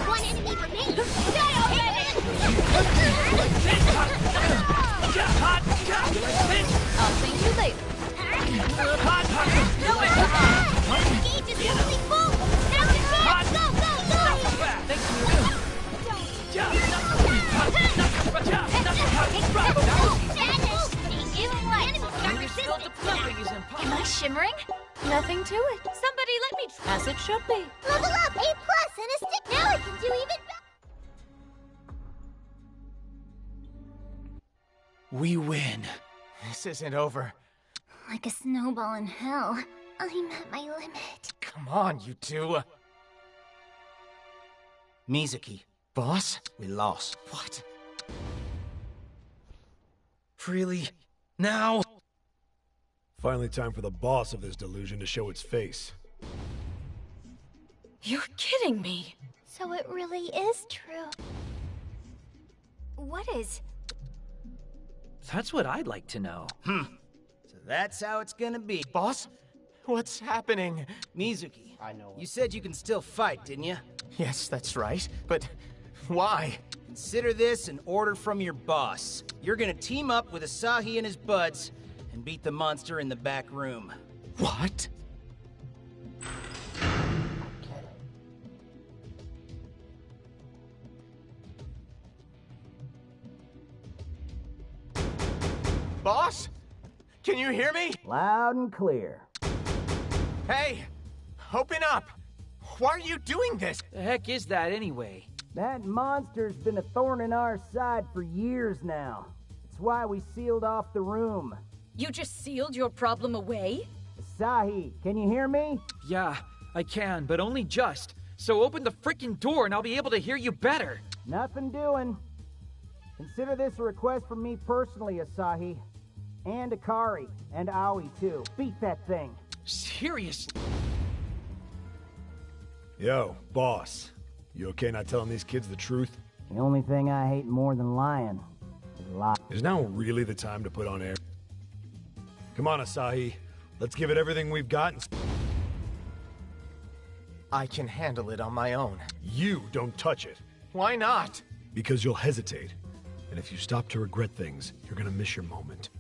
S10: One enemy remains! Die already!
S5: I'll see you later.
S10: Gauge is fully full! Now's your chance! Go, go, go!
S5: Am I shimmering? Nothing to it. Somebody let me as it should be.
S10: Level up! A+ and a stick! Now I can do even better!
S4: We win.
S13: This isn't over.
S10: Like a snowball in hell. I'm at my limit.
S13: Come on, you two.
S12: Mizuki.
S13: Boss?
S12: We lost.
S13: What?
S11: Really? Now? Finally time for the boss of this delusion to show its face.
S5: You're kidding me.
S10: So it really is true.
S9: What is?
S4: That's what I'd like to know.
S12: So that's how it's gonna be.
S13: Boss? What's happening?
S12: Mizuki,
S1: I know.
S12: you said you can still fight, didn't you?
S13: Yes, that's right. But why?
S12: Consider this an order from your boss. You're gonna team up with Asahi and his buds and beat the monster in the back room.
S13: What? Boss? Can you hear me?
S12: Loud and clear.
S13: Hey! Open up! Why are you doing this?
S4: The heck is that anyway?
S12: That monster's been a thorn in our side for years now. It's why we sealed off the room.
S5: You just sealed your problem away?
S12: Asahi, can you hear me?
S4: Yeah, I can, but only just. So open the frickin' door and I'll be able to hear you better.
S12: Nothing doing. Consider this a request from me personally, Asahi. And Akari, and Aoi too. Beat that thing.
S4: Seriously?
S8: Yo, boss. You okay not telling these kids the truth?
S12: The only thing I hate more than lying is lying.
S8: Is now really the time to put on air? Come on, Asahi. Let's give it everything we've got.
S13: I can handle it on my own.
S8: You don't touch it.
S13: Why not?
S8: Because you'll hesitate. And if you stop to regret things, you're gonna miss your moment.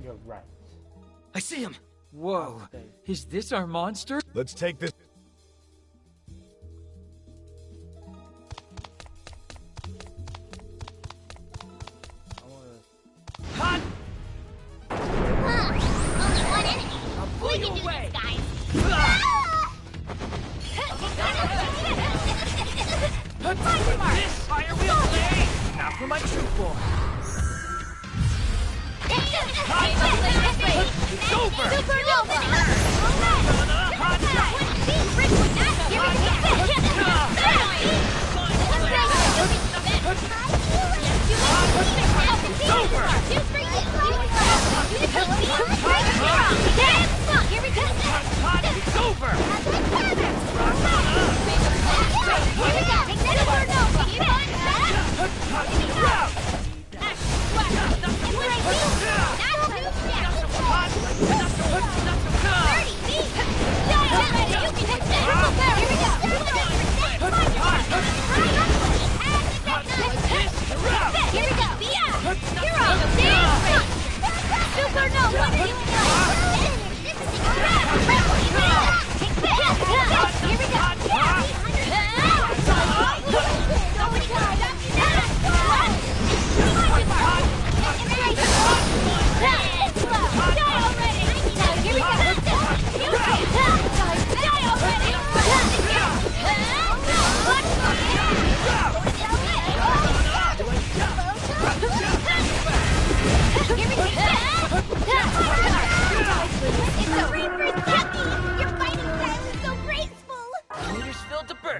S1: You're right.
S4: I see him! Whoa, is this our monster?
S8: Let's take this.
S4: Hot!
S10: Only one enemy.
S4: Pull
S10: We
S4: you
S10: can do
S4: away!
S10: this, guys.
S4: This fire will blaze! Now for my true form! It's over! It's over!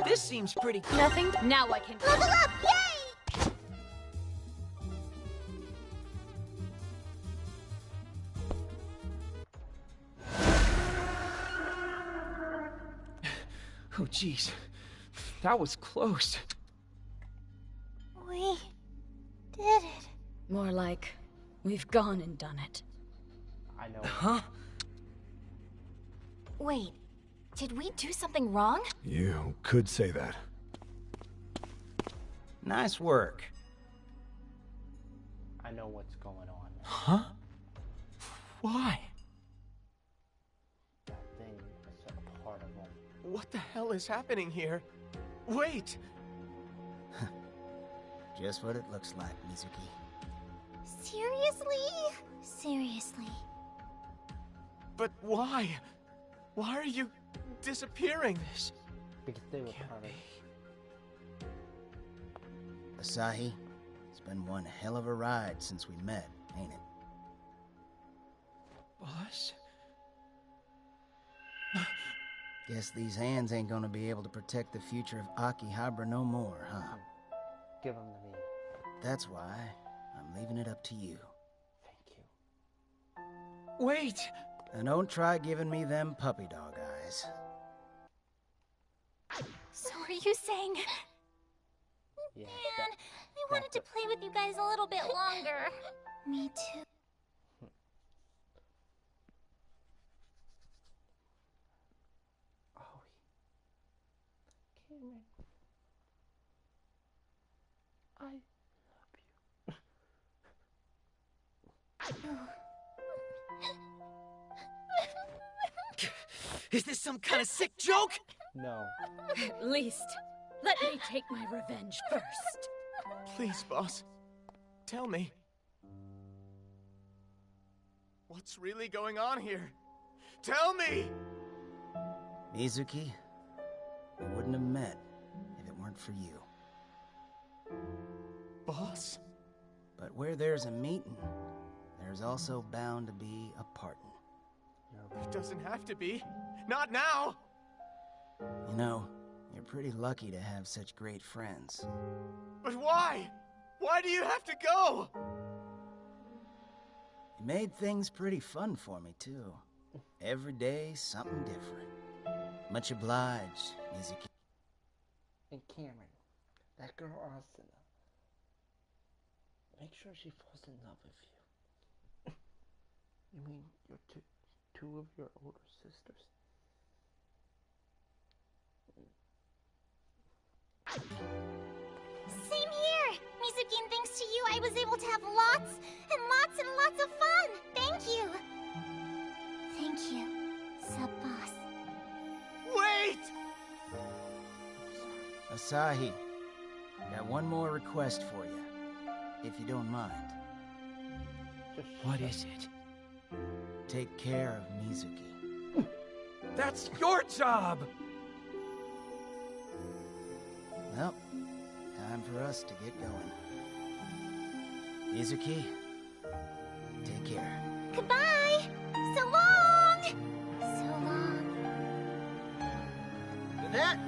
S4: This seems pretty cool.
S5: Nothing? Now I can
S10: Level up! Yay!
S4: Oh, jeez. That was close.
S10: We did it.
S5: More like, we've gone and done it.
S1: I know.
S4: Huh?
S9: Wait, did we do something wrong?
S8: You could say that.
S12: Nice work.
S1: I know what's going on.
S13: Huh? Why?
S1: That thing is a part of him.
S13: What the hell is happening here? Wait!
S12: Just what it looks like, Mizuki.
S10: Seriously? Seriously.
S13: But why? Why are you disappearing?
S1: Because they were part of
S12: Asahi, it's been one hell of a ride since we met, ain't it?
S4: Boss?
S12: Guess these hands ain't gonna be able to protect the future of Akihabara no more, huh?
S1: Give him to me.
S12: That's why I'm leaving it up to you.
S1: Thank you.
S13: Wait!
S12: And don't try giving me them puppy dog eyes.
S9: So are you saying...
S1: Yeah,
S10: Man, I wanted to play with you guys a little bit longer. Me too.
S1: Oh, Cameron. I love you.
S4: Is this some kind of sick joke?
S1: No.
S5: At least, let me take my revenge first.
S13: Please, boss. Tell me. What's really going on here? Tell me!
S12: Mizuki, we wouldn't have met if it weren't for you.
S13: Boss?
S12: But where there's a meeting, there's also bound to be a parting.
S13: It doesn't have to be. Not now!
S12: You know, you're pretty lucky to have such great friends.
S13: But why? Why do you have to go?
S12: You made things pretty fun for me, too. Every day, something different. Much obliged, Mizuki.
S1: And Cameron, that girl Asuna, make sure she falls in love with you. You mean your two of your older sisters?
S10: Same here! Mizuki, and thanks to you, I was able to have lots and lots of fun! Thank you! Thank you, Sub-Boss.
S13: Wait!
S12: Asahi, got one more request for you, if you don't mind.
S4: What is it?
S12: Take care of Mizuki.
S4: That's your job!
S12: Well, time for us to get going. Mizuki, take care.
S10: Goodbye! So long! So long.
S12: With that,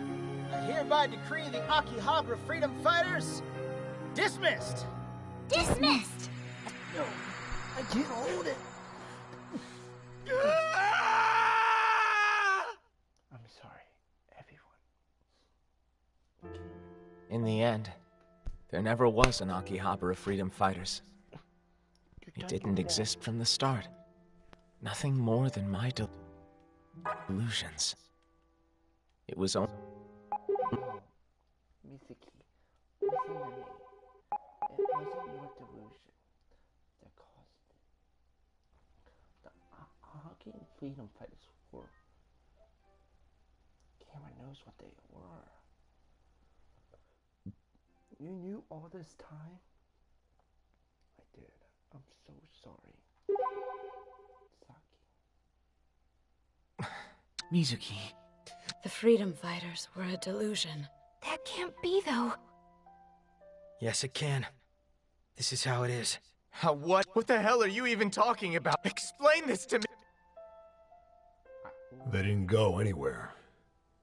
S12: I hereby decree the AKIBA'S Freedom Fighters dismissed!
S10: Dismissed!
S1: No, I can't hold it. I'm sorry, everyone.
S13: In the end, there never was an AKIBA'S Freedom Fighters. It didn't exist from the start. Nothing more than my delusions. It was only...
S1: Mizuki, listen to me. It wasn't your delusion that caused it. The Aki Freedom Fighters were. Cameron knows what they were. You knew all this time? I did. I'm so sorry. Saki.
S4: Mizuki.
S5: The Freedom Fighters were a delusion.
S9: That can't be, though.
S11: Yes, it can. This is how it is.
S13: How what? What the hell are you even talking about? Explain this to me!
S8: They didn't go anywhere.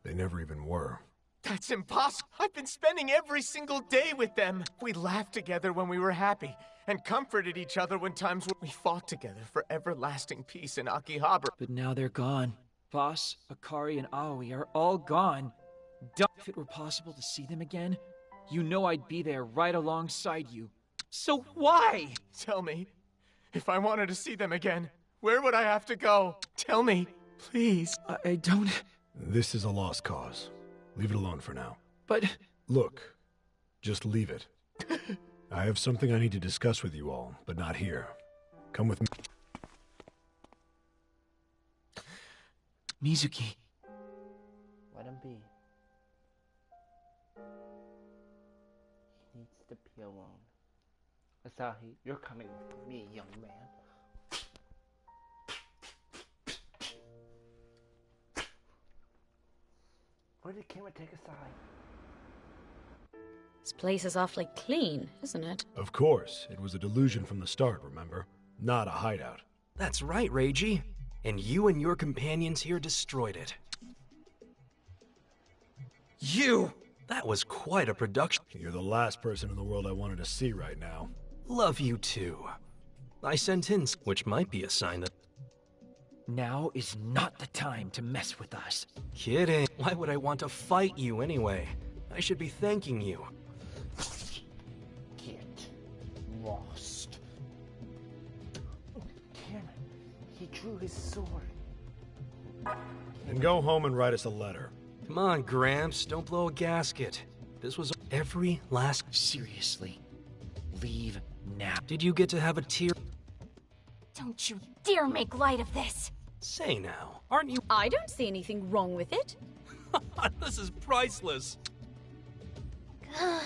S8: They never even were.
S13: That's impossible! I've been spending every single day with them! We laughed together when we were happy, and comforted each other when times when we fought together for everlasting peace in AKIBA'S.
S4: But now they're gone. Boss, Akari, and Aoi are all gone. If it were possible to see them again, you know I'd be there right alongside you. So why?
S13: Tell me, if I wanted to see them again, where would I have to go? Tell me, please.
S4: I don't...
S8: This is a lost cause. Leave it alone for now.
S4: But...
S8: Look, just leave it. I have something I need to discuss with you all, but not here. Come with me.
S4: Mizuki.
S1: Let him be. He needs to be alone. Asahi, you're coming with me, young man. Where did Kima take Asahi?
S5: This place is awfully clean, isn't it?
S8: Of course, it was a delusion from the start, remember? Not a hideout.
S11: That's right, Reiji. And you and your companions here destroyed it. You! That was quite a production.
S8: You're the last person in the world I wanted to see right now.
S11: Love you too. I sent in, which might be a sign that...
S4: Now is not the time to mess with us.
S11: Kidding. Why would I want to fight you anyway? I should be thanking you.
S1: Get lost. Cameron, he drew his sword.
S8: Then go home and write us a letter.
S11: Come on, Gramps. Don't blow a gasket. This was every last...
S4: Seriously. Leave now.
S11: Did you get to have a tear?
S9: Don't you dare make light of this!
S11: Say now, aren't you...
S5: I don't see anything wrong with it.
S11: This is priceless.
S1: It's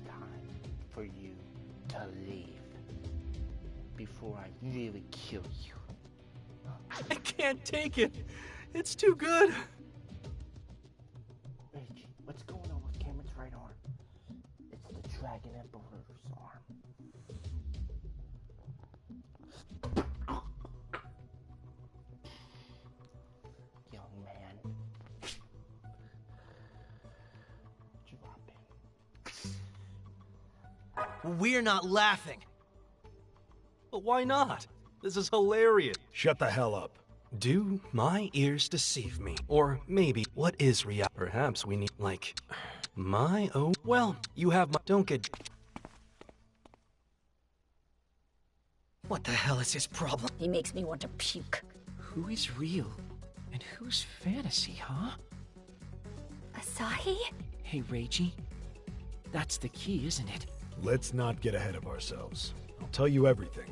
S1: time for you to leave before I really kill you.
S14: I can't take it. It's too good.
S1: Reggie, what's going on with Cameron's right arm? It's the Dragon Emperor's arm. Young man. Drop him.
S14: We're not laughing. But why not? This is hilarious.
S8: Shut the hell up.
S14: Do my ears deceive me? Or maybe, what is reality? Perhaps we need, like, my own... Well, you have my... Don't get... What the hell is his problem?
S5: He makes me want to puke.
S4: Who is real? And who's fantasy, huh?
S9: Asahi?
S4: Hey, Reiji. That's the key, isn't it?
S8: Let's not get ahead of ourselves. I'll tell you everything.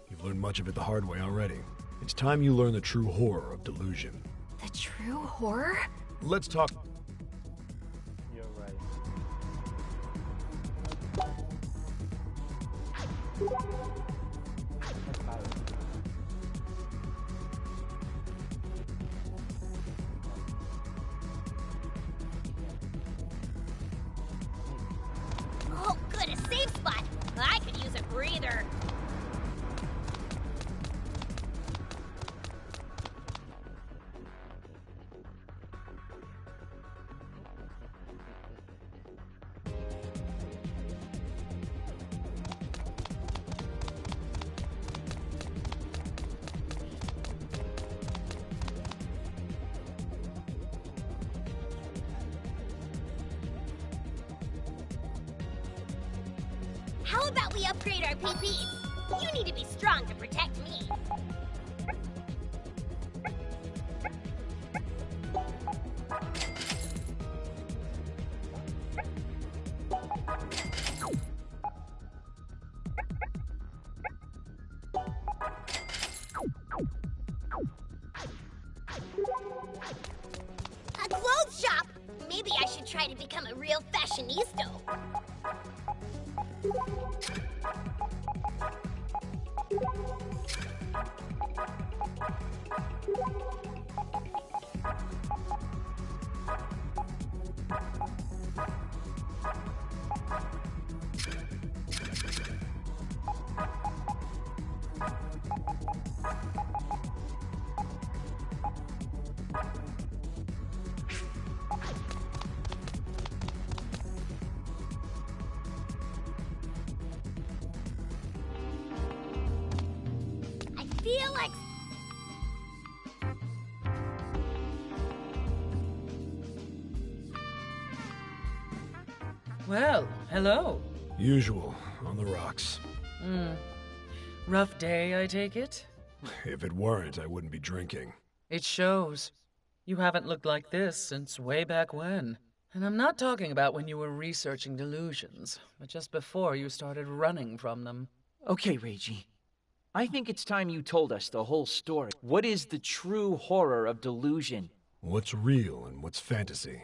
S8: You've learned much of it the hard way already. It's time you learn the true horror of delusion.
S9: The true horror?
S8: Let's talk...
S1: You're right.
S10: Oh, good, a safe spot. I could use a breather. How about we upgrade our PPs? You need to be strong to protect me. A clothes shop? Maybe I should try to become a real fashionista. Feel like
S15: Well, hello.
S8: Usual, on the rocks.
S15: Rough day, I take it?
S8: If it weren't, I wouldn't be drinking.
S15: It shows. You haven't looked like this since way back when. And I'm not talking about when you were researching delusions, but just before you started running from them.
S4: Okay, Reiji. I think it's time you told us the whole story. What is the true horror of delusion?
S8: What's real and what's fantasy?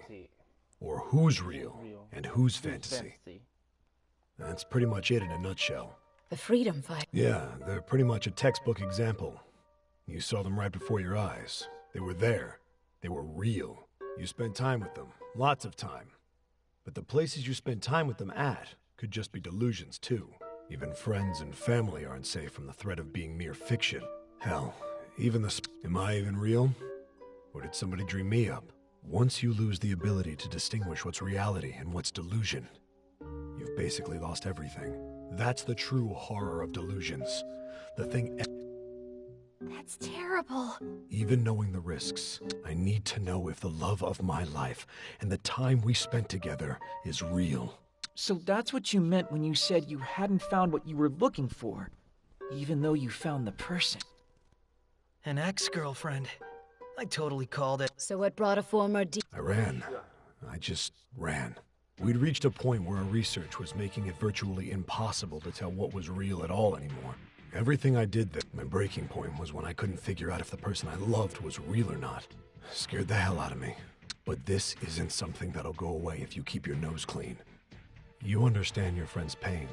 S8: Or who's real and who's fantasy? That's pretty much it in a nutshell.
S5: The freedom fight.
S8: Yeah, they're pretty much a textbook example. You saw them right before your eyes. They were there. They were real. You spent time with them. Lots of time. But the places you spend time with them at could just be delusions too. Even friends and family aren't safe from the threat of being mere fiction. Hell, even the am I even real? Or did somebody dream me up? Once you lose the ability to distinguish what's reality and what's delusion, you've basically lost everything. That's the true horror of delusions. The thing...
S9: That's terrible.
S8: Even knowing the risks, I need to know if the love of my life and the time we spent together is real.
S4: So that's what you meant when you said you hadn't found what you were looking for, even though you found the person.
S12: An ex-girlfriend. I totally called it.
S5: So what brought a former
S8: I ran. I just ran. We'd reached a point where our research was making it virtually impossible to tell what was real at all anymore. Everything I did there, my breaking point was when I couldn't figure out if the person I loved was real or not. Scared the hell out of me. But this isn't something that'll go away if you keep your nose clean. You understand your friend's pain,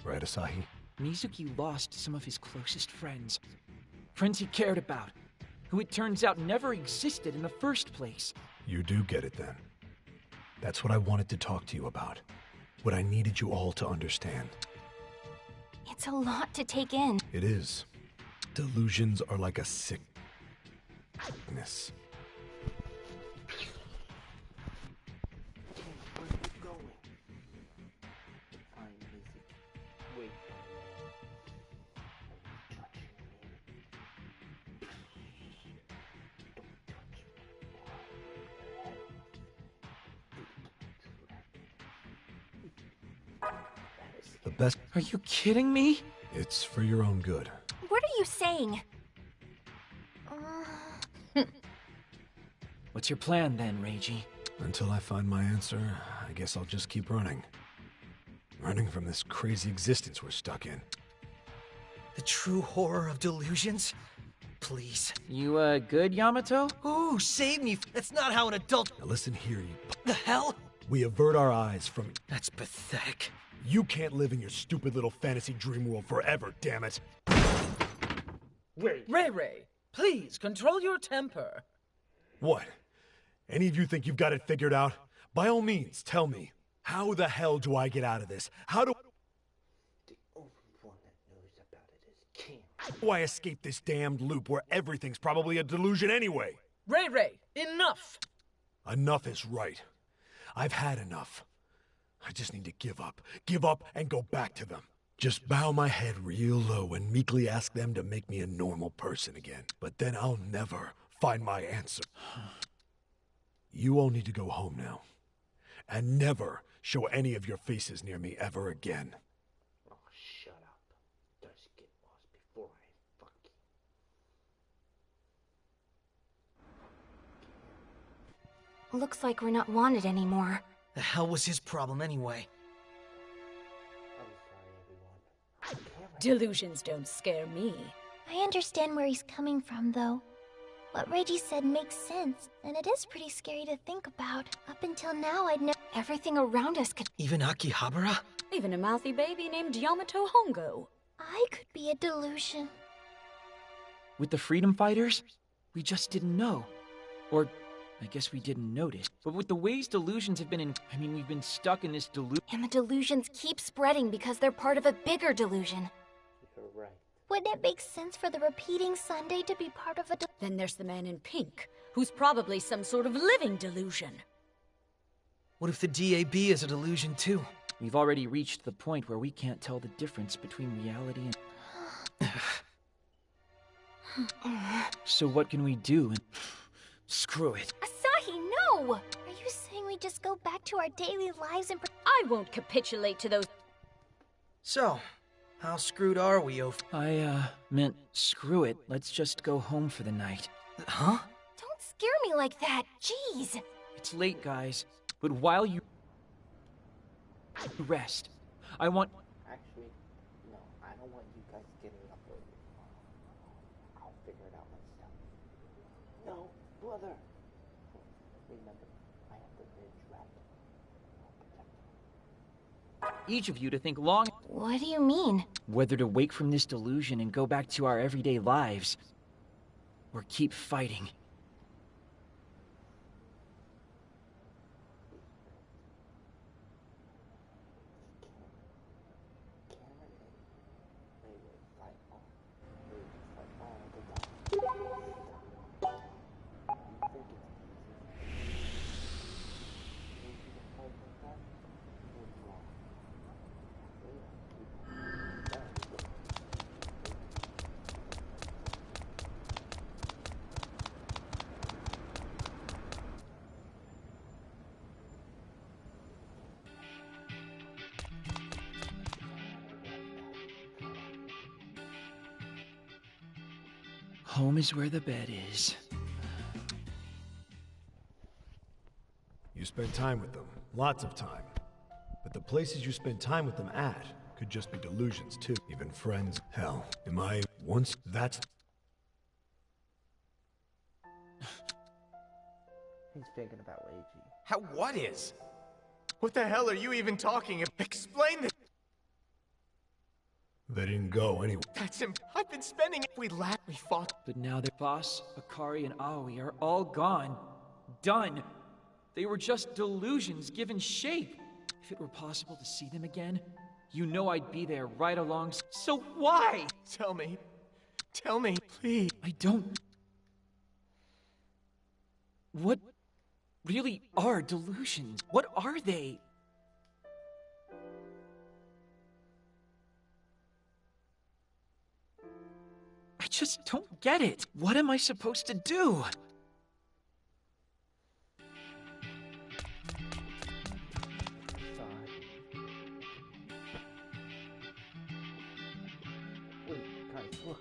S8: right, Asahi?
S4: Mizuki lost some of his closest friends. Friends he cared about. who it turns out never existed in the first place.
S8: You do get it then. That's what I wanted to talk to you about. What I needed you all to understand.
S9: It's a lot to take in.
S8: It is. Delusions are like a sickness. The best.
S4: Are you kidding me?
S8: It's for your own good.
S9: What are you saying?
S4: What's your plan then, Reiji?
S8: Until I find my answer, I guess I'll just keep running. Running from this crazy existence we're stuck in.
S12: The true horror of delusions? Please.
S4: You, good, Yamato?
S12: Ooh, save me. That's not how an adult...
S8: Now listen here, you...
S12: The hell?
S8: We avert our eyes from...
S12: That's pathetic.
S8: You can't live in your stupid little fantasy dream world forever, damn it.
S15: Ray, please, control your temper.
S8: What? Any of you think you've got it figured out? By all means, tell me. How the hell do I get out of this? How do I escape this damned loop where everything's probably a delusion anyway?
S15: Ray, enough!
S8: Enough is right. I've had enough. I just need to give up. Give up and go back to them. Just bow my head real low and meekly ask them to make me a normal person again. But then I'll never find my answer. You all need to go home now. And never show any of your faces near me ever again.
S1: Oh, shut up. Just get lost before I fuck you.
S9: Looks like we're not wanted anymore.
S12: The hell was his problem anyway?
S1: I'm sorry, everyone.
S5: Delusions don't scare me.
S10: I understand where he's coming from, though. What Reggie said makes sense, and it is pretty scary to think about. Up until now, I'd never...
S9: Everything around us could...
S12: Even Akihabara?
S5: Even a mouthy baby named Yamato Hongo.
S10: I could be a delusion.
S4: With the freedom fighters? We just didn't know. Or, I guess we didn't notice. But with the ways delusions have been in... I mean, we've been stuck in this delusion...
S9: And the delusions keep spreading because they're part of a bigger delusion.
S1: You're right.
S10: Wouldn't it make sense for the repeating Sunday to be part of a
S5: Then there's the man in pink, who's probably some sort of living delusion.
S12: What if the DAB is a delusion too?
S4: We've already reached the point where we can't tell the difference between reality and... So what can we do? Screw it.
S10: Asahi, no! Are you saying we just go back to our daily lives and...
S5: I won't capitulate to those...
S12: So, how screwed are we,
S4: I meant screw it. Let's just go home for the night.
S12: Huh?
S9: Don't scare me like that, jeez!
S4: It's late, guys. But while you... rest, I want...
S1: Actually, no, I don't want you guys getting up early. I'll figure it out myself. No, brother. Remember, I have the ridge wrapped. I'll protect you.
S4: Each of you to think long...
S9: What do you mean?
S4: Whether to wake from this delusion and go back to our everyday lives, or keep fighting. Home is where the bed is.
S8: You spend time with them. Lots of time. But the places you spend time with them at could just be delusions, too. Even friends. Hell, am I once... That's...
S1: He's thinking about Reiji.
S16: How what is? What the hell are you even talking about? Explain this!
S8: They didn't go anywhere.
S13: That's him. I've been spending it. We laughed, we fought.
S4: But now their boss, Akari, and Aoi are all gone. Done. They were just delusions given shape. If it were possible to see them again, you know I'd be there right along. So why?
S13: Tell me. Tell me, please.
S4: I don't... What really are delusions? What are they? I just don't get it. What am I supposed to do?
S1: Wait, guys, look.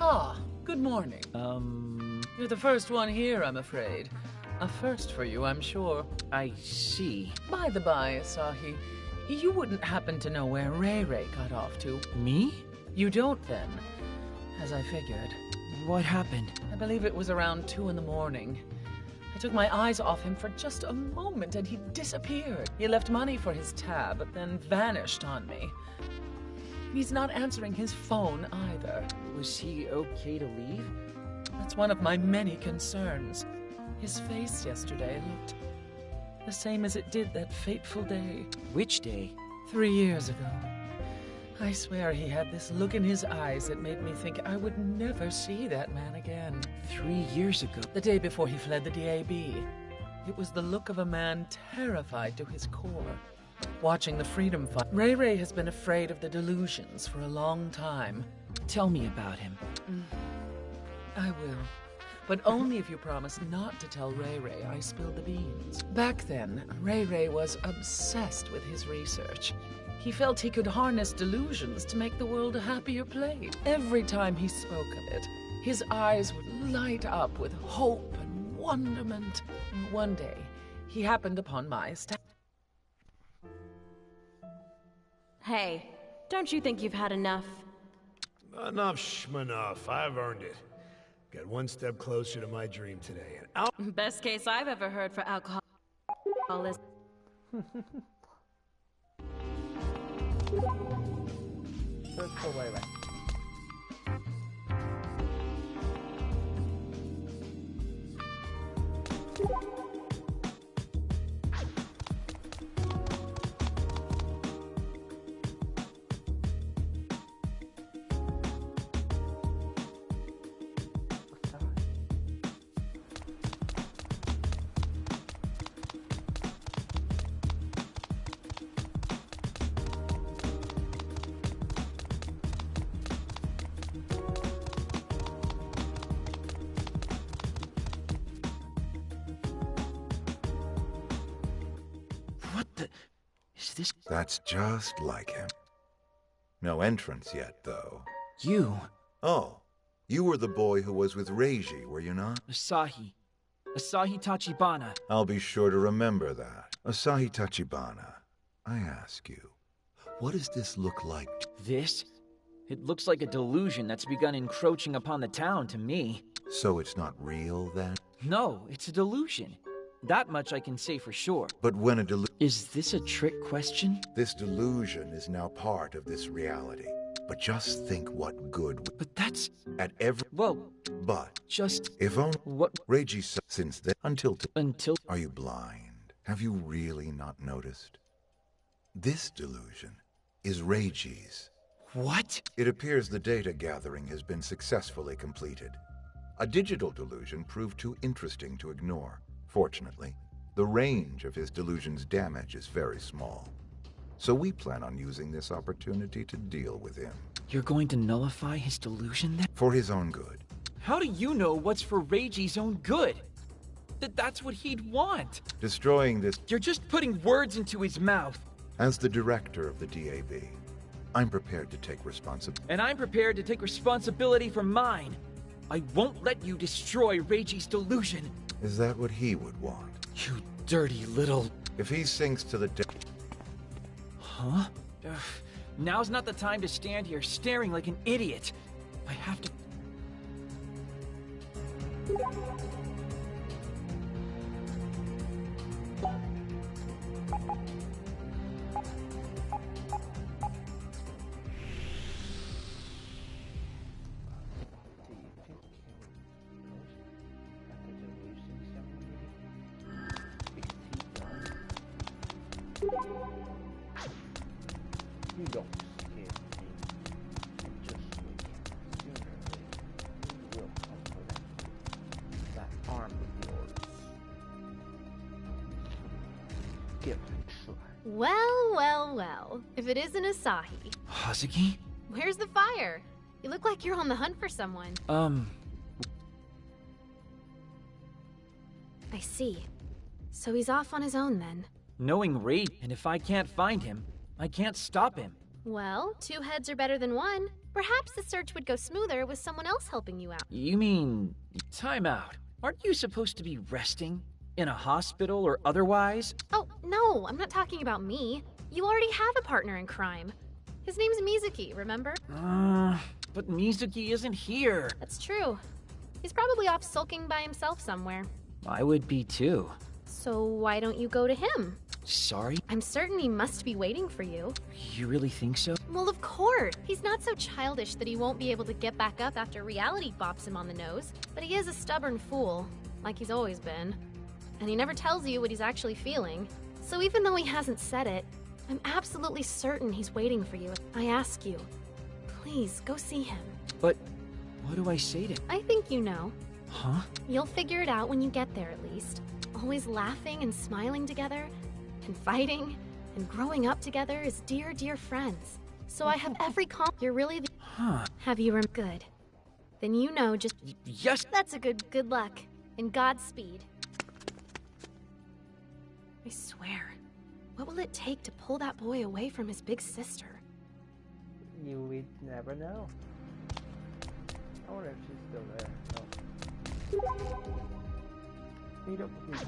S15: Ah, good morning. You're the first one here, I'm afraid. A first for you, I'm sure.
S4: I see.
S15: By the by, Asahi, you wouldn't happen to know where Ray Ray got off to?
S4: Me?
S15: You don't, then, as I figured.
S4: What happened?
S15: I believe it was around 2 in the morning. I took my eyes off him for just a moment and he disappeared. He left money for his tab, but then vanished on me. He's not answering his phone either.
S4: Was he okay to leave?
S15: That's one of my many concerns. His face yesterday looked the same as it did that fateful day.
S4: Which day?
S15: 3 years ago. I swear he had this look in his eyes that made me think I would never see that man again.
S4: 3 years ago?
S15: The day before he fled the DAB. It was the look of a man terrified to his core. Watching the freedom fight, Ray Ray has been afraid of the delusions for a long time.
S4: Tell me about him.
S15: I will. But only if you promise not to tell Ray Ray I spilled the beans. Back then, Ray Ray was obsessed with his research. He felt he could harness delusions to make the world a happier place. Every time he spoke of it, his eyes would light up with hope and wonderment. And one day, he happened upon my
S16: Hey, don't you think you've had enough?
S8: Enough schmanough. I've earned it. Got one step closer to my dream today. And
S16: Best case I've ever heard for alcoholism.
S1: Search for Ray Ray.
S17: That's just like him. No entrance yet, though.
S4: You?
S17: Oh, you were the boy who was with Reiji, were you not?
S4: Asahi. Asahi Tachibana.
S17: I'll be sure to remember that. Asahi Tachibana, I ask you, what does this look like?
S4: This? It looks like a delusion that's begun encroaching upon the town to me.
S17: So it's not real, then?
S4: No, it's a delusion. That much I can say for sure.
S17: But when a delusion...
S4: Is this a trick question?
S17: This delusion is now part of this reality. But just think what good...
S4: But that's...
S17: At every...
S4: Well...
S17: But...
S4: Just...
S17: If only...
S4: What...
S17: Reiji said since then... Until...
S4: Until...
S17: Are you blind? Have you really not noticed? This delusion is Reiji's.
S4: What?
S17: It appears the data gathering has been successfully completed. A digital delusion proved too interesting to ignore. Fortunately, the range of his delusion's damage is very small. So we plan on using this opportunity to deal with him.
S4: You're going to nullify his delusion then?
S17: For his own good.
S4: How do you know what's for Reiji's own good? That's what he'd want.
S17: Destroying this...
S4: You're just putting words into his mouth.
S17: As the director of the DAB, I'm prepared to take responsibility.
S4: And I'm prepared to take responsibility for mine. I won't let you destroy Reiji's delusion.
S17: Is that what he would want?
S4: You dirty little...
S17: If he sinks to the
S4: Huh? Now's not the time to stand here staring like an idiot. I have to...
S1: You don't scare me. Just wait. Sooner or later, you will come for that arm of yours. Give it a try.
S10: Well, well, well. If it isn't Asahi.
S4: Hazuki?
S10: Where's the fire? You look like you're on the hunt for someone. I see. So he's off on his own then.
S4: Knowing Reiji, and if I can't find him, I can't stop him.
S10: Well, 2 heads are better than 1. Perhaps the search would go smoother with someone else helping you out.
S4: You mean... time out. Aren't you supposed to be resting? In a hospital or otherwise?
S10: Oh, no, I'm not talking about me. You already have a partner in crime. His name's Mizuki, remember?
S4: But Mizuki isn't here.
S10: That's true. He's probably off sulking by himself somewhere.
S4: I would be too.
S10: So why don't you go to him?
S4: Sorry?
S10: I'm certain he must be waiting for you.
S4: You really think so?
S10: Well, of course. He's not so childish that he won't be able to get back up after reality bops him on the nose. But he is a stubborn fool, like he's always been. And he never tells you what he's actually feeling. So even though he hasn't said it, I'm absolutely certain he's waiting for you. I ask you, please go see him.
S4: But what do I say to him?
S10: I think you know.
S4: Huh?
S10: You'll figure it out when you get there, at least. Always laughing and smiling together, and fighting, and growing up together as dear, dear friends. So I have every You're really the...
S4: Huh.
S10: Have you good. Then you know just...
S4: Yes!
S10: That's a good luck. And Godspeed. I swear, what will it take to pull that boy away from his big sister?
S1: You would never know. I wonder if she's still there. No. Meet up with me.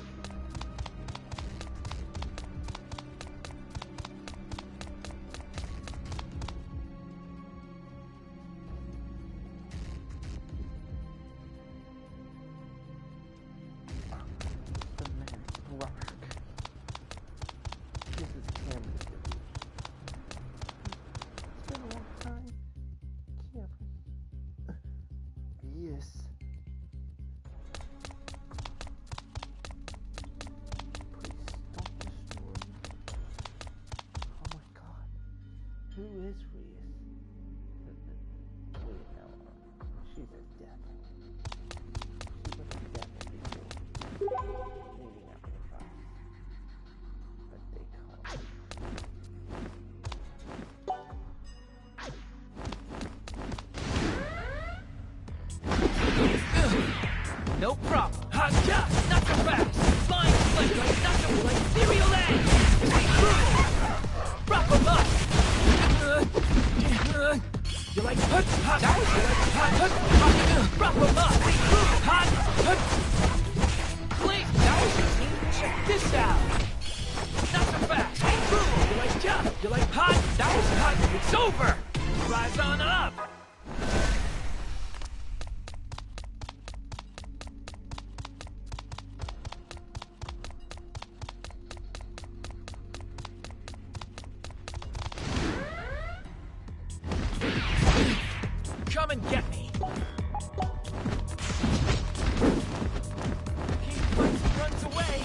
S1: The man, Robert. This is Cameron. It's been a long time. Cameron. Yes. Who is Rias? Wait, no. She's a death. She was a death before. Maybe not the five. But they call
S4: it. No problem. Hot shot! Not so fast! Flying flame like not so like serial A! Rock 'em up! You like hut, hot, that was good. Hot, hut, rock 'em up. Hot, hut. Blink, that was easy. Check this out. Not so fast. You like jump. You like hot, that was hot. It's over. Rise on up. Come and get me. He fights and runs away.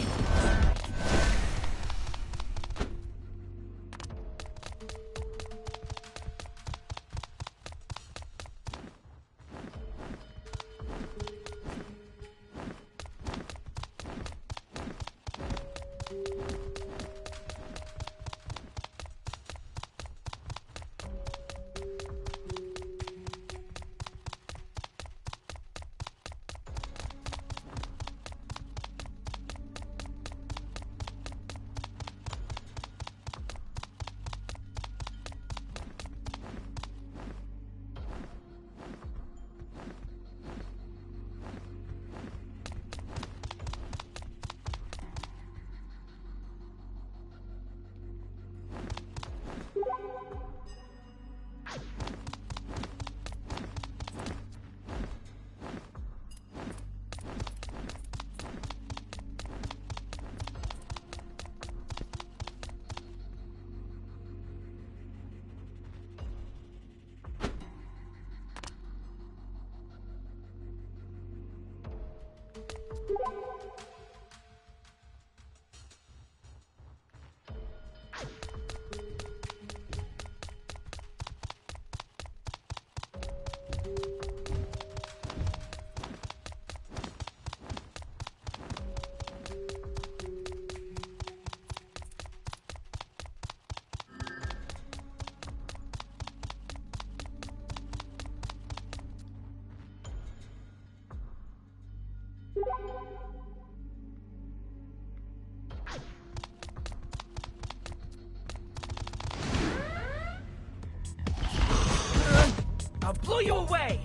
S4: I'll blow you away!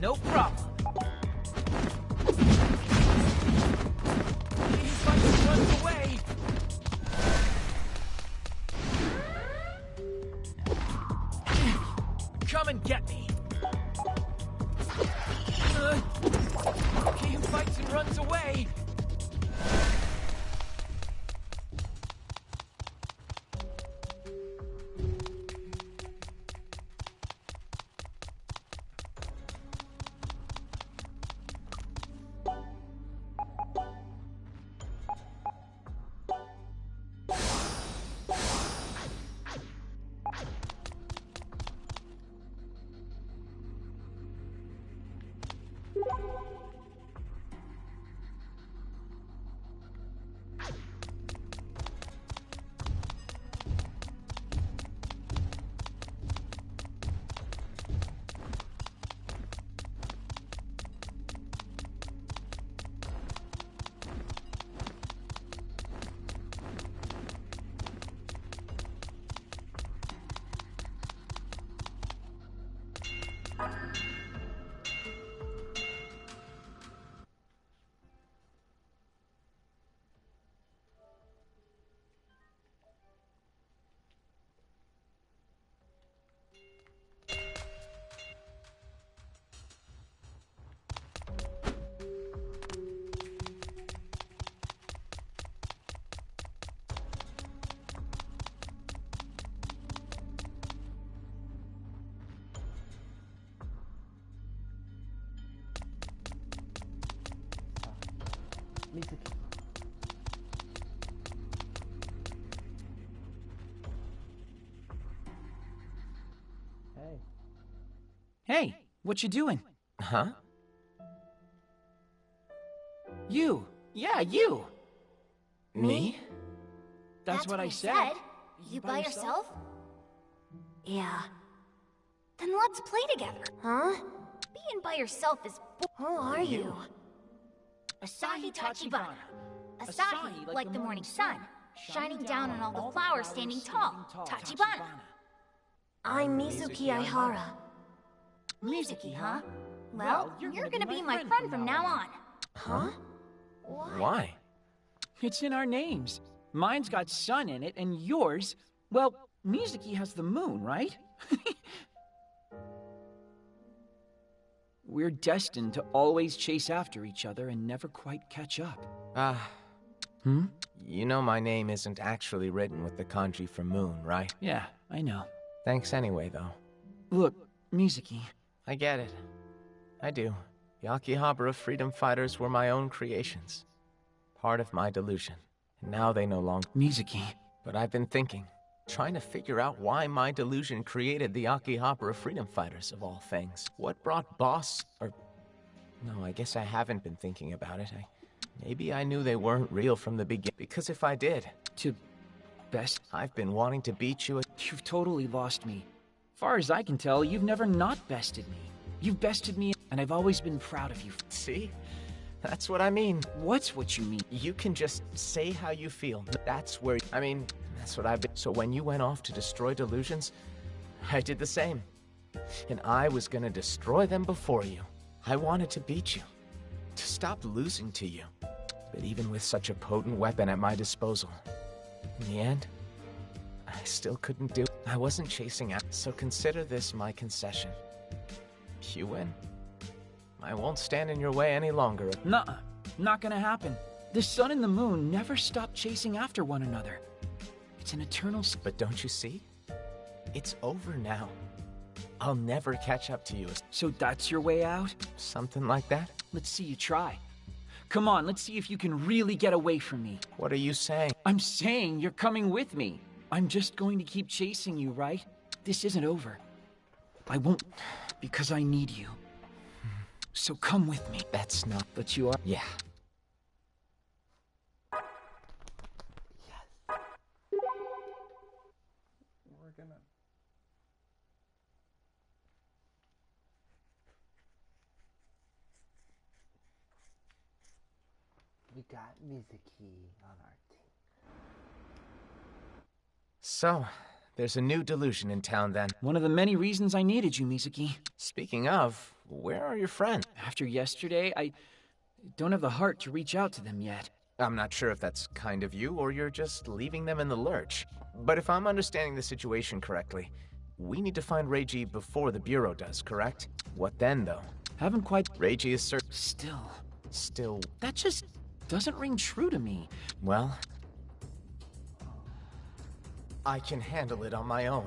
S4: No problem. He fucking runs away. Come and get me. He fights and runs away.
S1: Hey.
S4: Hey, what you doing?
S13: Huh?
S4: You. Yeah, you.
S13: Me?
S4: That's what I said.
S10: You by yourself? Yeah. Then let's play together. Huh? Being by yourself is Who are you? Asahi Tachibana. Asahi, like the morning sun, shining down on all the flowers standing tall. Tachibana. I'm Mizuki Aihara. Mizuki, huh? Well, you're gonna be my friend from now on.
S13: Huh?
S10: What?
S13: Why?
S4: It's in our names. Mine's got sun in it, and yours, well, Mizuki has the moon, right? We're destined to always chase after each other and never quite catch up.
S13: You know my name isn't actually written with the kanji for moon, right?
S4: Yeah, I know.
S13: Thanks anyway, though.
S4: Look, Mizuki.
S13: I get it. I do. The Akihabara freedom fighters were my own creations. Part of my delusion. And now they no longer...
S4: Mizuki.
S13: But I've been thinking. Trying to figure out why my delusion created the Akihabara Freedom Fighters, of all things. What brought Boss, or... No, I guess I haven't been thinking about it. Maybe I knew they weren't real from the beginning. Because if I did...
S4: To... best?
S13: I've been wanting to beat you.
S4: You've totally lost me. Far as I can tell, you've never not bested me. You've bested me, and I've always been proud of you.
S13: See? That's what I mean.
S4: What's what you mean?
S13: You can just say how you feel. That's where... I mean, that's what I've been... So when you went off to destroy delusions, I did the same. And I was gonna destroy them before you. I wanted to beat you. To stop losing to you. But even with such a potent weapon at my disposal, in the end, I still couldn't do it. I wasn't chasing out, so consider this my concession. You win. I won't stand in your way any longer.
S4: Nuh-uh. Not gonna happen. The sun and the moon never stop chasing after one another. It's an eternal...
S13: But don't you see? It's over now. I'll never catch up to you.
S4: So that's your way out?
S13: Something like that?
S4: Let's see you try. Come on, let's see if you can really get away from me.
S13: What are you saying?
S4: I'm saying you're coming with me. I'm just going to keep chasing you, right? This isn't over. I won't, because I need you. So come with me.
S13: That's not...
S4: But you are...
S13: Yeah.
S1: We're gonna... We got Mizuki on our team.
S13: So, there's a new delusion in town then.
S4: One of the many reasons I needed you, Mizuki.
S13: Speaking of, where are your friends?
S4: After yesterday, I don't have the heart to reach out to them yet.
S13: I'm not sure if that's kind of you, or you're just leaving them in the lurch. But if I'm understanding the situation correctly, we need to find Reiji before the Bureau does, correct? What then, though?
S4: Haven't quite...
S13: Reiji is certain...
S4: Still... That just doesn't ring true to me.
S13: Well... I can handle it on my own.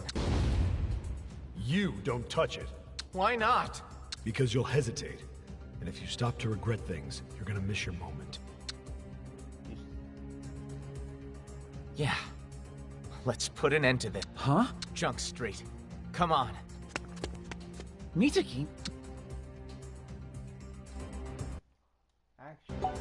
S8: You don't touch it.
S13: Why not?
S8: Because you'll hesitate. And if you stop to regret things, you're gonna miss your moment.
S13: Yeah. Let's put an end to this.
S4: Huh?
S13: Junk Street. Come on.
S4: Mizuki?
S1: Actually,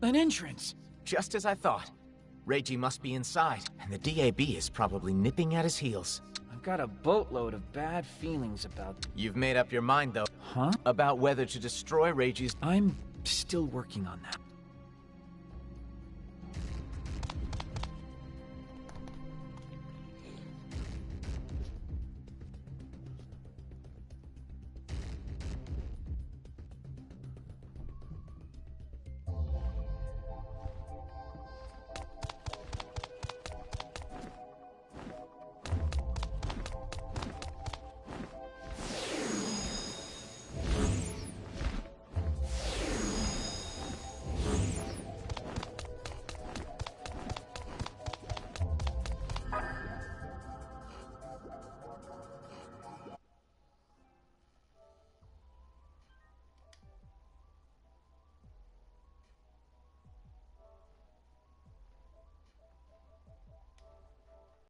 S4: An entrance!
S13: Just as I thought. Reiji must be inside, and the DAB is probably nipping at his heels.
S4: I've got a boatload of bad feelings about...
S13: You've made up your mind, though.
S4: Huh?
S13: About whether to destroy Reiji's...
S4: I'm still working on that.